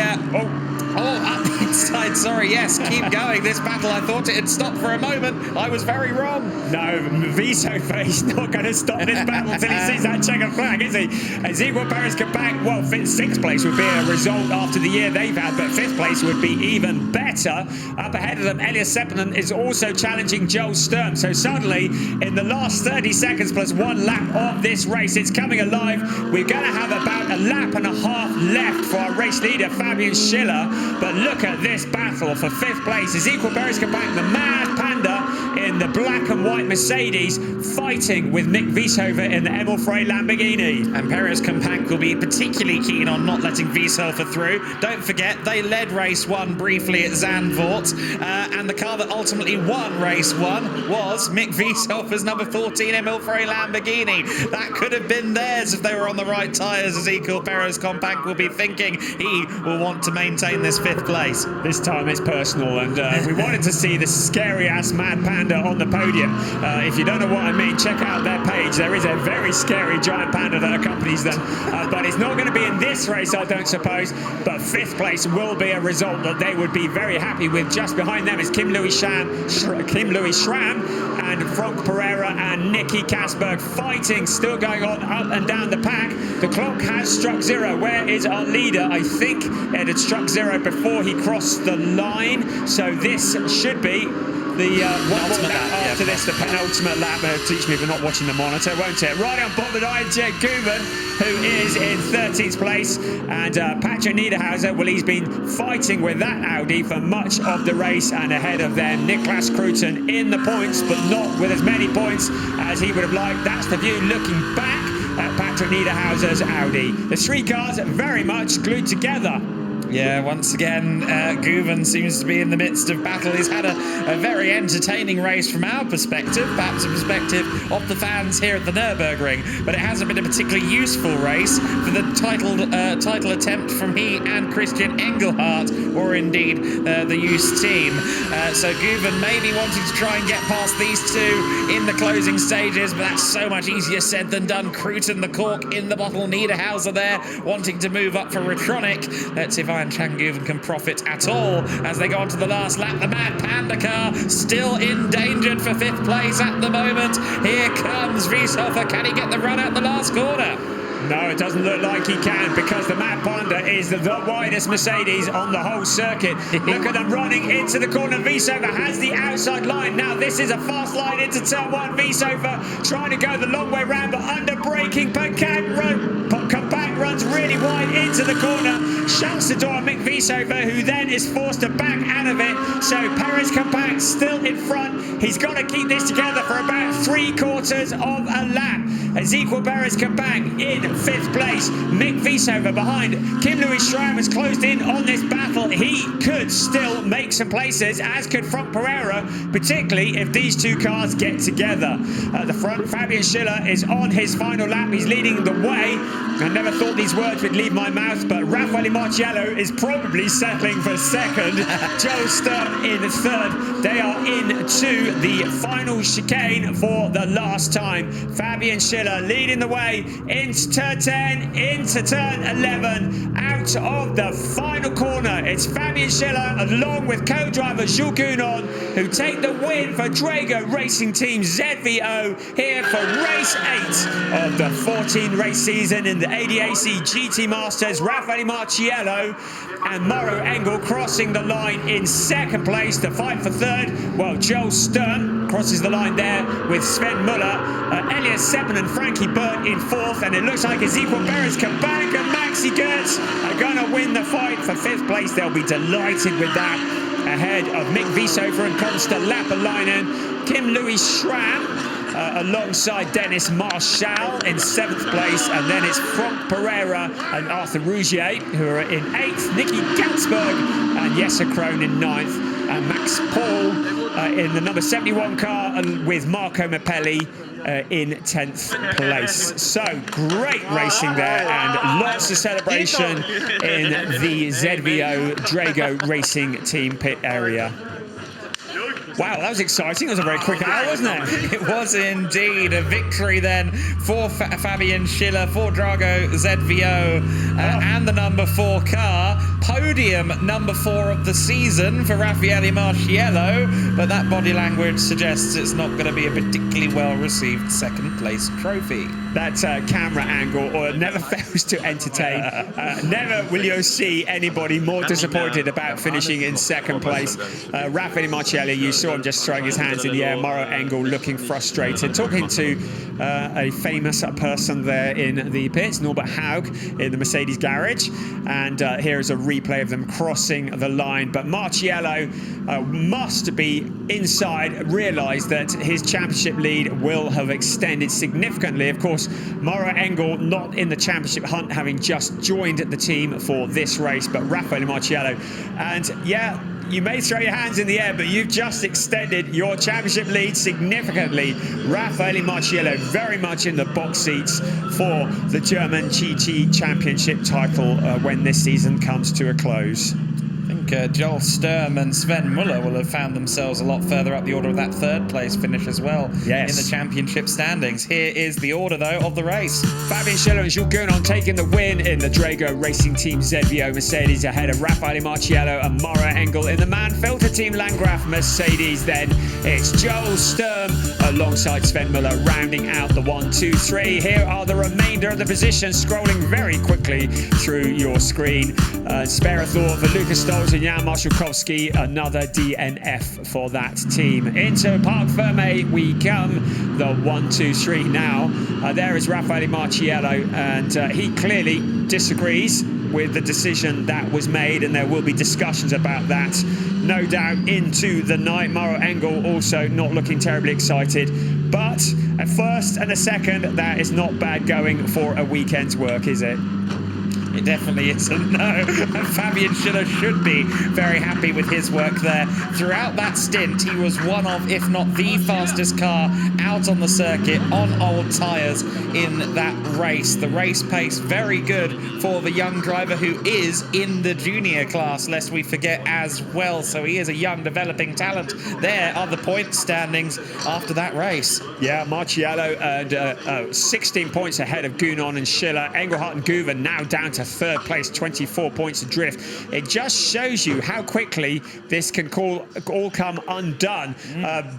up the inside, sorry, yes, keep going. This battle, I thought it had stopped for a moment. I was very wrong. No, Vsofer, he's not going to stop this battle until he sees that checkered flag, is he? Ezequiel Perez-Campac, well, 6th place would be a result after the year they've had, but 5th place would be even better. Up ahead of them, Elias Seppänen is also challenging Joel Sturm. So suddenly, in the last 30 seconds plus 1 lap of this race, it's coming alive. We're going to have about a lap and a half left for our race leader, Fabian Schiller. But look at this battle for 5th place. Ezequiel Perez-Campac, the Mad Panda in the black and white Mercedes, fighting with Mick Vsofer in the Emil Frey Lamborghini. And Perez-Campac will be particularly keen on not letting Vsofer through. Don't forget, they led race 1 briefly at Zandvoort, and the car that ultimately won race 1 was Mick Vsofer's number 14 Emil Frey Lamborghini. That could have been theirs if they were on the right tyres. Ezequiel Perez-Campac will be thinking he will want to maintain this 5th place. This time it's personal, and we wanted to see the scary-ass Mad Panda on the podium. If you don't know what I mean, check out their page. There is a very scary giant panda that accompanies them, but it's not going to be in this race, I don't suppose. But 5th place will be a result that they would be very happy with. Just behind them is Kim Louis Schramm and Frank Pereira and Nicky Kasberg fighting, still going on up and down the pack. The clock has struck 0. Where is our leader? I think it had struck 0 before he crossed the line, so this should be the penultimate lap after this, the penultimate lap. Teach me for not watching the monitor, won't it? Right on bottom of Jet Guven, who is in 13th place, and Patrick Niederhauser, well, he's been fighting with that Audi for much of the race, and ahead of them, Niklas Kruten in the points, but not with as many points as he would have liked. That's the view looking back at Patrick Niederhauser's Audi. The 3 cars very much glued together. Yeah, once again, Guven seems to be in the midst of battle. He's had a very entertaining race from our perspective, perhaps a perspective of the fans here at the Nürburgring, but it hasn't been a particularly useful race for the title attempt from he and Christian Engelhardt, or indeed the youth team. So Guven may be wanting to try and get past these two in the closing stages, but that's so much easier said than done. Kruten, the cork in the bottle, Niederhauser there wanting to move up for Retronic. Let's see if Ian Chan Guven can profit at all as they go on to the last lap. The Mad Panda car still endangered for 5th place at the moment. Here comes Vsofer. Can he get the run out the last corner? No, it doesn't look like he can, because the Mad Panda is the widest Mercedes on the whole circuit. Look at them running into the corner. Vsofer has the outside line. Now this is a fast line into turn 1. Vsofer trying to go the long way round, but under braking. Campac runs really wide into the corner, shuts the door on Mick Vsofer, who then is forced to back out of it. So Perez-Campac still in front. He's got to keep this together for about 3/4 of a lap. Ezequiel Perez-Campac in 5th place. Mick Vsofer behind. Kim Louis Schramm has closed in on this battle. He could still make some places, as could Frank Pereira, particularly if these 2 cars get together. At the front, Fabian Schiller is on his final lap. He's leading the way. I never thought these words would leave my mouth, but Raffaele Marciello is probably settling for 2nd. Joel Sturm in 3rd. They are into the final chicane for the last time. Fabian Schiller leading the way into turn 10, into turn 11, out of the final corner. It's Fabian Schiller along with co-driver Jules Gounon, who take the win for Drago Racing Team ZVO here for race 8 of the 14 race season in the ADAC GT Masters. Raffaele Marciello and Mauro Engel crossing the line in 2nd place to fight for 3rd, while Joel Sturm crosses the line there with Sven Muller, Elias Seppänen and Frankie Burt in 4th, and it looks like Ezequiel Perez-Campac and Maxi Goetz are going to win the fight for 5th place. They'll be delighted with that, ahead of Mick Vsofer and Konsta Lappalainen. Kim Louis Schramm alongside Dennis Marshall in 7th place, and then it's Franck Pereira and Arthur Rougier who are in 8th, Nicky Gansberg and Jesse Krohn in 9th, and Max Paul in the number 71 car with Marco Mappelli in 10th place. So great racing there, and lots of celebration in the ZVO Drago Racing Team pit area. Wow, that was exciting. It was a very quick hour, wasn't it? It was indeed. A victory then for Fabian Schiller, for Drago ZVO, and the number 4 car. Podium number 4 of the season for Raffaele Marciello, but that body language suggests it's not going to be a particularly well-received second place trophy. That camera angle never fails to entertain. Never will you see anybody more disappointed about finishing in second place. Raffaele Marciello, you saw him just throwing his hands in the air. Mauro Engel looking frustrated. Talking to a famous person there in the pits, Norbert Haug in the Mercedes garage. And here is a replay of them crossing the line. But Marciello must be inside, realise that his championship lead will have extended significantly. Of course, Mauro Engel not in the championship hunt, having just joined the team for this race, but Raffaele Marciello. And yeah, you may throw your hands in the air, but you've just extended your championship lead significantly. Raffaele Marciello very much in the box seats for the German GT Championship title when this season comes to a close. I think Joel Sturm and Sven Muller will have found themselves a lot further up the order of that third place finish as well. Yes. In the championship standings. Here is the order, though, of the race. Fabian Schiller and Jules Gounon taking the win in the Drago Racing Team ZVO Mercedes, ahead of Raffaele Marciello and Mauro Engel. In the Mann-Filter Team Landgraf Mercedes, then it's Joel Sturm alongside Sven Muller rounding out the 1, 2, 3. Here are the remainder of the positions, scrolling very quickly through your screen. Spare a thought for Lucas Stolz and Jan Marszałkowski, another DNF for that team. Into Parc Fermé we come, the 1, 2, 3 now. There is Raffaele Marciello, and he clearly disagrees with the decision that was made, and there will be discussions about that, no doubt, into the night. Mauro Engel also not looking terribly excited, but a first and a second, that is not bad going for a weekend's work, is it? It definitely isn't, no. Fabian Schiller should be very happy with his work there. Throughout that stint, he was one of, if not the fastest car out on the circuit on old tyres in that race. The race pace very good for the young driver, who is in the junior class, lest we forget as well. So he is a young developing talent. There are the point standings after that race. Yeah, Marciello and 16 points ahead of Gounon and Schiller. Engelhardt and Guven now down to third place, 24 points adrift. It just shows you how quickly this can all come undone.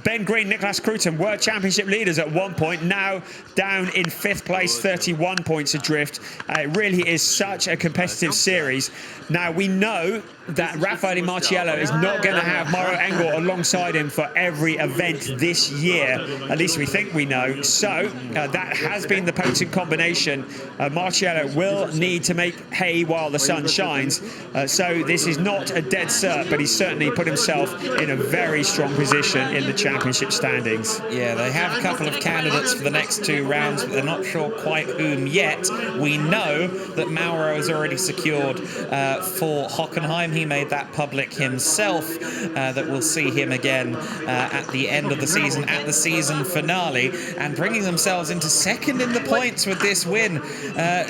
Ben Green, Nicolas Cruton were championship leaders at one point, now down in 5th place, 31 points adrift. It really is such a competitive series. Now we know that Raffaele Marciello is not going to have Mauro Engel alongside him for every event this year. At least we think we know. So that has been the potent combination. Marciello will need to make hay while the sun shines. So this is not a dead cert, but he's certainly put himself in a very strong position in the championship standings. Yeah, they have a couple of candidates for the next 2 rounds, but they're not sure quite whom yet. We know that Mauro has already secured for Hockenheim. He made that public himself, that we'll see him again at the end of the season, at the season finale, and bringing themselves into second in the points with this win.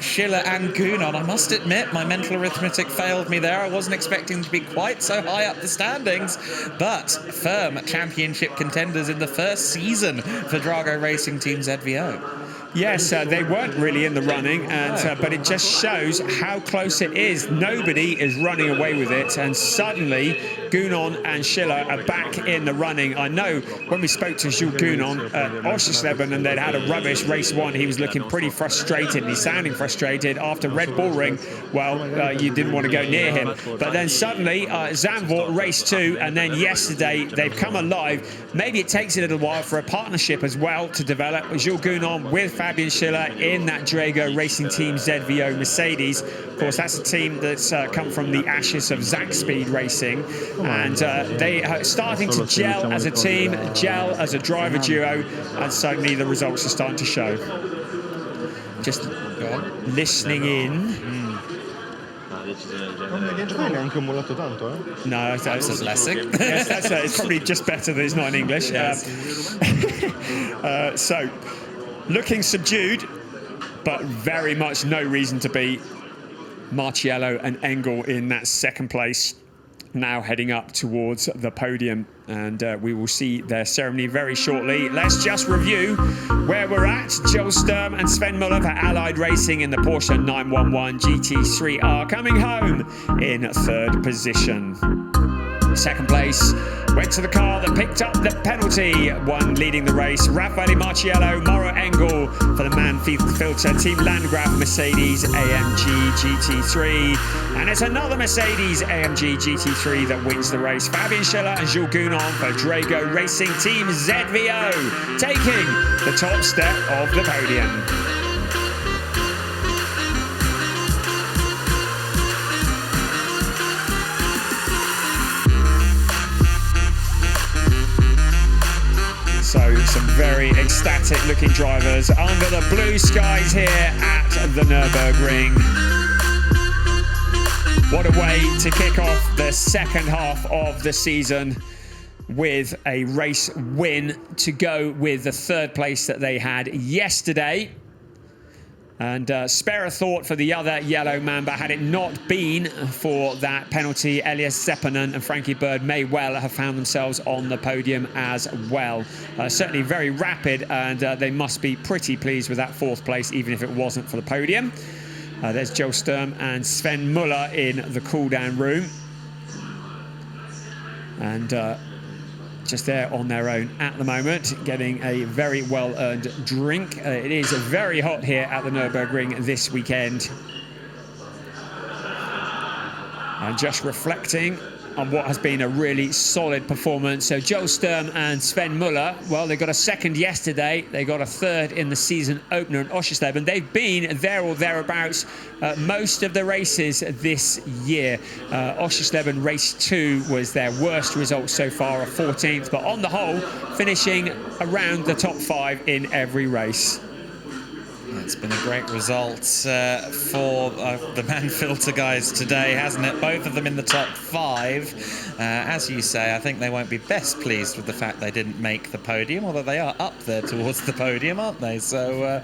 Schiller and Gounon. I must admit, my mental arithmetic failed me there. I wasn't expecting to be quite so high up the standings, but firm championship contenders in the first season for Drago Racing Team ZVO. Yes, they weren't really in the running, and but it just shows how close it is. Nobody is running away with it, and suddenly Gounon and Schiller are back in the running. I know when we spoke to Jules Gounon at Oschersleben and they'd had a rubbish race 1, he was looking pretty frustrated, and he's sounding frustrated after Red Bull Ring. Well, you didn't want to go near him. But then suddenly, Zandvoort race 2, and then yesterday they've come alive. Maybe it takes a little while for a partnership as well to develop. Jules Gounon with Fabian Schiller in that Drago Racing Team ZVO Mercedes. Of course, that's a team that's come from the ashes of Zach Speed Racing, and they are starting to gel as a team, gel as a driver duo, and suddenly the results are starting to show. Just listening in. No, that's dyslexic. Yes, that's it's probably just better that it's not in English. Yes. So, looking subdued, but very much no reason to be. Marciello and Engel in that second place, now heading up towards the podium, and we will see their ceremony very shortly. Let's just review where we're at. Joel Sturm and Sven Muller for Allied Racing in the Porsche 911 GT3R coming home in third position. Second place went to the car that picked up the penalty, one leading the race. Raffaele Marciello, Mauro Engel for the Mann-Filter Team Landgraf Mercedes AMG GT3. And it's another Mercedes AMG GT3 that wins the race. Fabian Schiller and Jules Gounon for Drago Racing Team ZVO, taking the top step of the podium. So some very ecstatic looking drivers under the blue skies here at the Nürburgring. What a way to kick off the second half of the season with a race win to go with the third place that they had yesterday. And spare a thought for the other yellow Mamba. Had it not been for that penalty, Elias Seppänen and Frankie Bird may well have found themselves on the podium as well. Certainly very rapid, and they must be pretty pleased with that fourth place, even if it wasn't for the podium. There's Joel Sturm and Sven Muller in the cool-down room. And just there on their own at the moment, getting a very well-earned drink. It is very hot here at the Nürburgring this weekend. And just reflecting on what has been a really solid performance. So Joel Sturm and Sven Muller, well, they got a second yesterday. They got a third in the season opener in Oschersleben. They've been there or thereabouts most of the races this year. Oschersleben race 2 was their worst result so far, a 14th, but on the whole, finishing around the top 5 in every race. It's been a great result for the Mann-Filter guys today, hasn't it? Both of them in the top 5. As you say, I think they won't be best pleased with the fact they didn't make the podium, although they are up there towards the podium, aren't they? So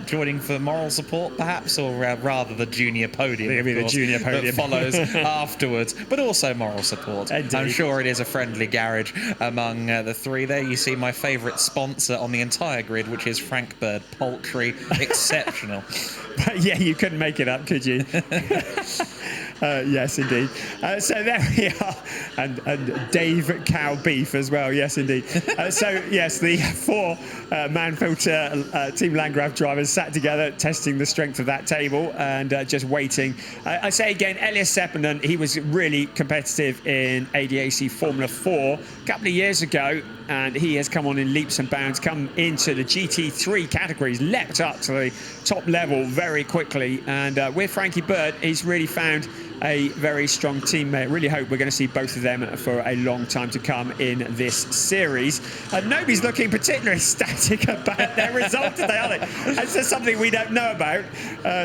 joining for moral support, perhaps, or rather the junior podium, It'll be the junior podium that follows afterwards, but also moral support. Indeed. I'm sure it is a friendly garage among the three. There you see my favourite sponsor on the entire grid, which is Frank Bird Poultry. Exceptional. But yeah, you couldn't make it up, could you? Yes, indeed. So there we are. And Dave Cow Beef as well. Yes, indeed. So, yes, the 4 Mann-Filter Team Landgraf drivers sat together, testing the strength of that table and just waiting. I say again, Elias Seppänen, he was really competitive in ADAC Formula 4 a couple of years ago, and he has come on in leaps and bounds, come into the GT3 categories, leapt up to the top level very quickly. And with Frankie Bird, he's really found a very strong teammate. Really hope we're going to see both of them for a long time to come in this series. Nobody's looking particularly ecstatic about their result today, are they? It's just something we don't know about.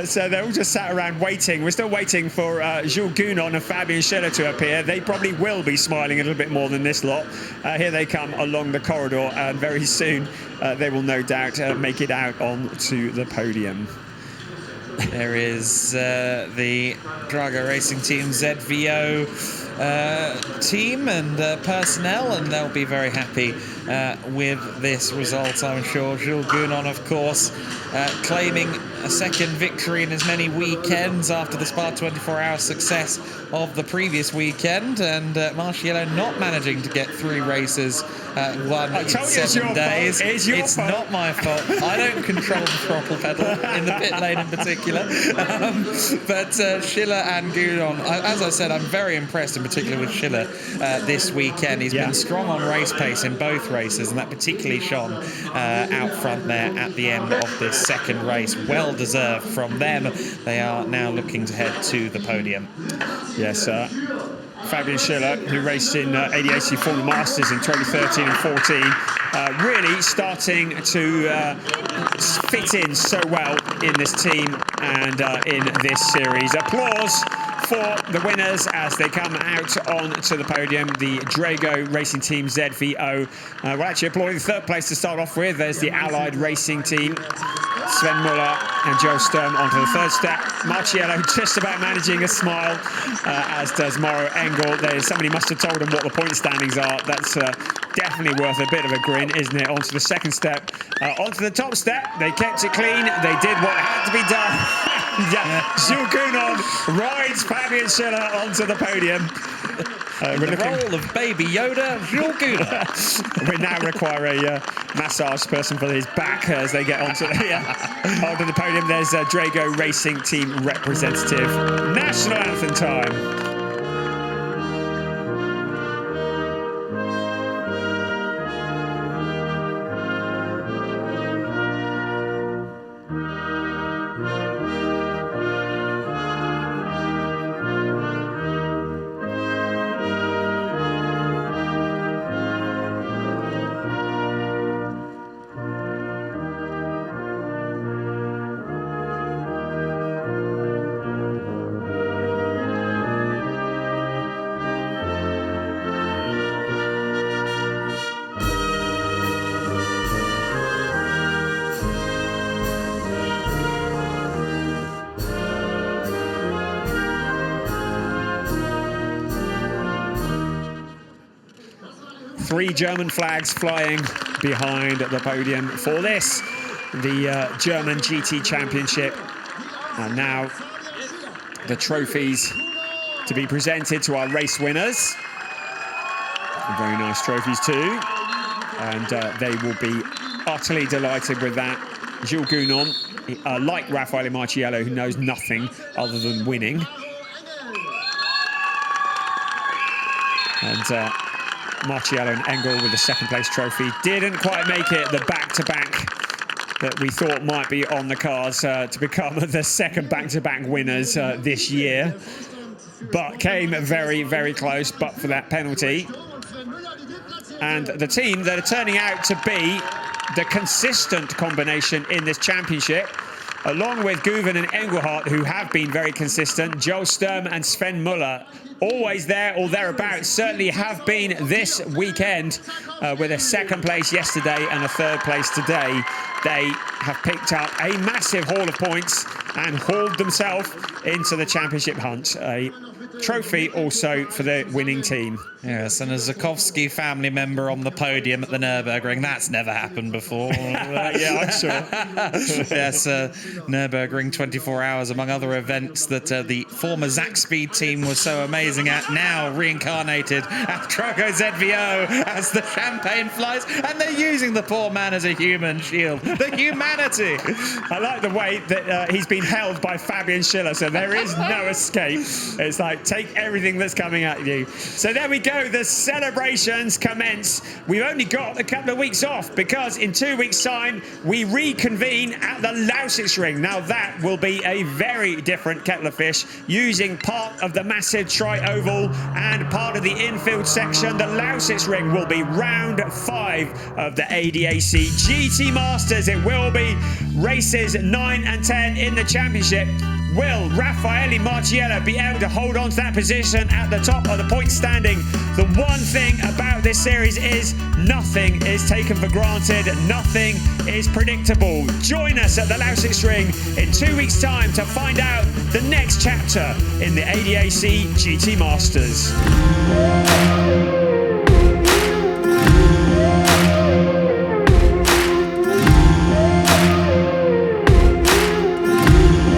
So they're all just sat around waiting. We're still waiting for Jules Gounon and Fabian Schiller to appear. They probably will be smiling a little bit more than this lot. Here they come along the corridor, and very soon they will no doubt make it out onto the podium. There is the Drago Racing Team ZVO team and personnel, and they'll be very happy with this result, I'm sure. Jules Gounon, of course, claiming a second victory in as many weekends after the Spa 24-hour success of the previous weekend, and Marciello not managing to get 3 races won in 7 days. It's not my fault. I don't control the throttle pedal in the pit lane in particular. But Schiller and Gounon, as I said, I'm very impressed, in particularly with Schiller this weekend. He's been strong on race pace in both races, and that particularly shone out front there at the end of this second race. Well deserved from them. They are now looking to head to the podium. Yes, Fabian Schiller, who raced in ADAC Formula Masters in 2013 and 14, really starting to fit in so well in this team and in this series. Applause for the winners as they come out onto the podium. The Drago Racing Team ZVO. We're actually applauding third place to start off with. There's the Allied Racing Team. Sven Muller and Joe Sturm onto the third step. Marciello just about managing a smile, as does Mauro Engel. Somebody must have told him what the point standings are. That's definitely worth a bit of a grin, isn't it? Onto the second step. Onto the top step. They kept it clean. They did what had to be done. Jules Gounon rides Fabian Schiller onto the podium. The role of Baby Yoda, Jules Gounon. We now require a massage person for his back as they get onto the podium. There's a Drago Racing Team representative. National anthem time. Three German flags flying behind the podium for this, the German GT Championship. And now the trophies to be presented to our race winners. Very nice trophies too. And they will be utterly delighted with that. Jules Gounon, like Raffaele Marciello, who knows nothing other than winning. And Marciello and Engel with the second place trophy. Didn't quite make it the back-to-back that we thought might be on the cards to become the second back-to-back winners this year. But came very, very close, but for that penalty. And the team that are turning out to be the consistent combination in this championship, along with Guven and Engelhardt, who have been very consistent, Joel Sturm and Sven Muller, always there or thereabouts, certainly have been this weekend with a second place yesterday and a third place today. They have picked up a massive haul of points and hauled themselves into the championship hunt. A trophy also for the winning team. Yes, and a Zukovsky family member on the podium at the Nürburgring. That's never happened before. Yeah, I'm sure. Yes, Nürburgring 24 hours, among other events that the former Zakspeed team was so amazing at, now reincarnated at Drago ZVO as the champagne flies, and they're using the poor man as a human shield. The humanity! I like the way that he's been held by Fabian Schiller, so there is no escape. It's like, take everything that's coming at you. So there we go. The celebrations commence. We've only got a couple of weeks off because in 2 weeks' time we reconvene at the Lausitzring. Now that will be a very different kettle of fish, using part of the massive tri-oval and part of the infield section. The Lausitzring will be round 5 of the ADAC GT Masters. It will be races 9 and 10 in the championship. Will Raffaele Marciello be able to hold on to that position at the top of the point standing? The one thing about this series is nothing is taken for granted. Nothing is predictable. Join us at the Lausitzring in 2 weeks' time to find out the next chapter in the ADAC GT Masters.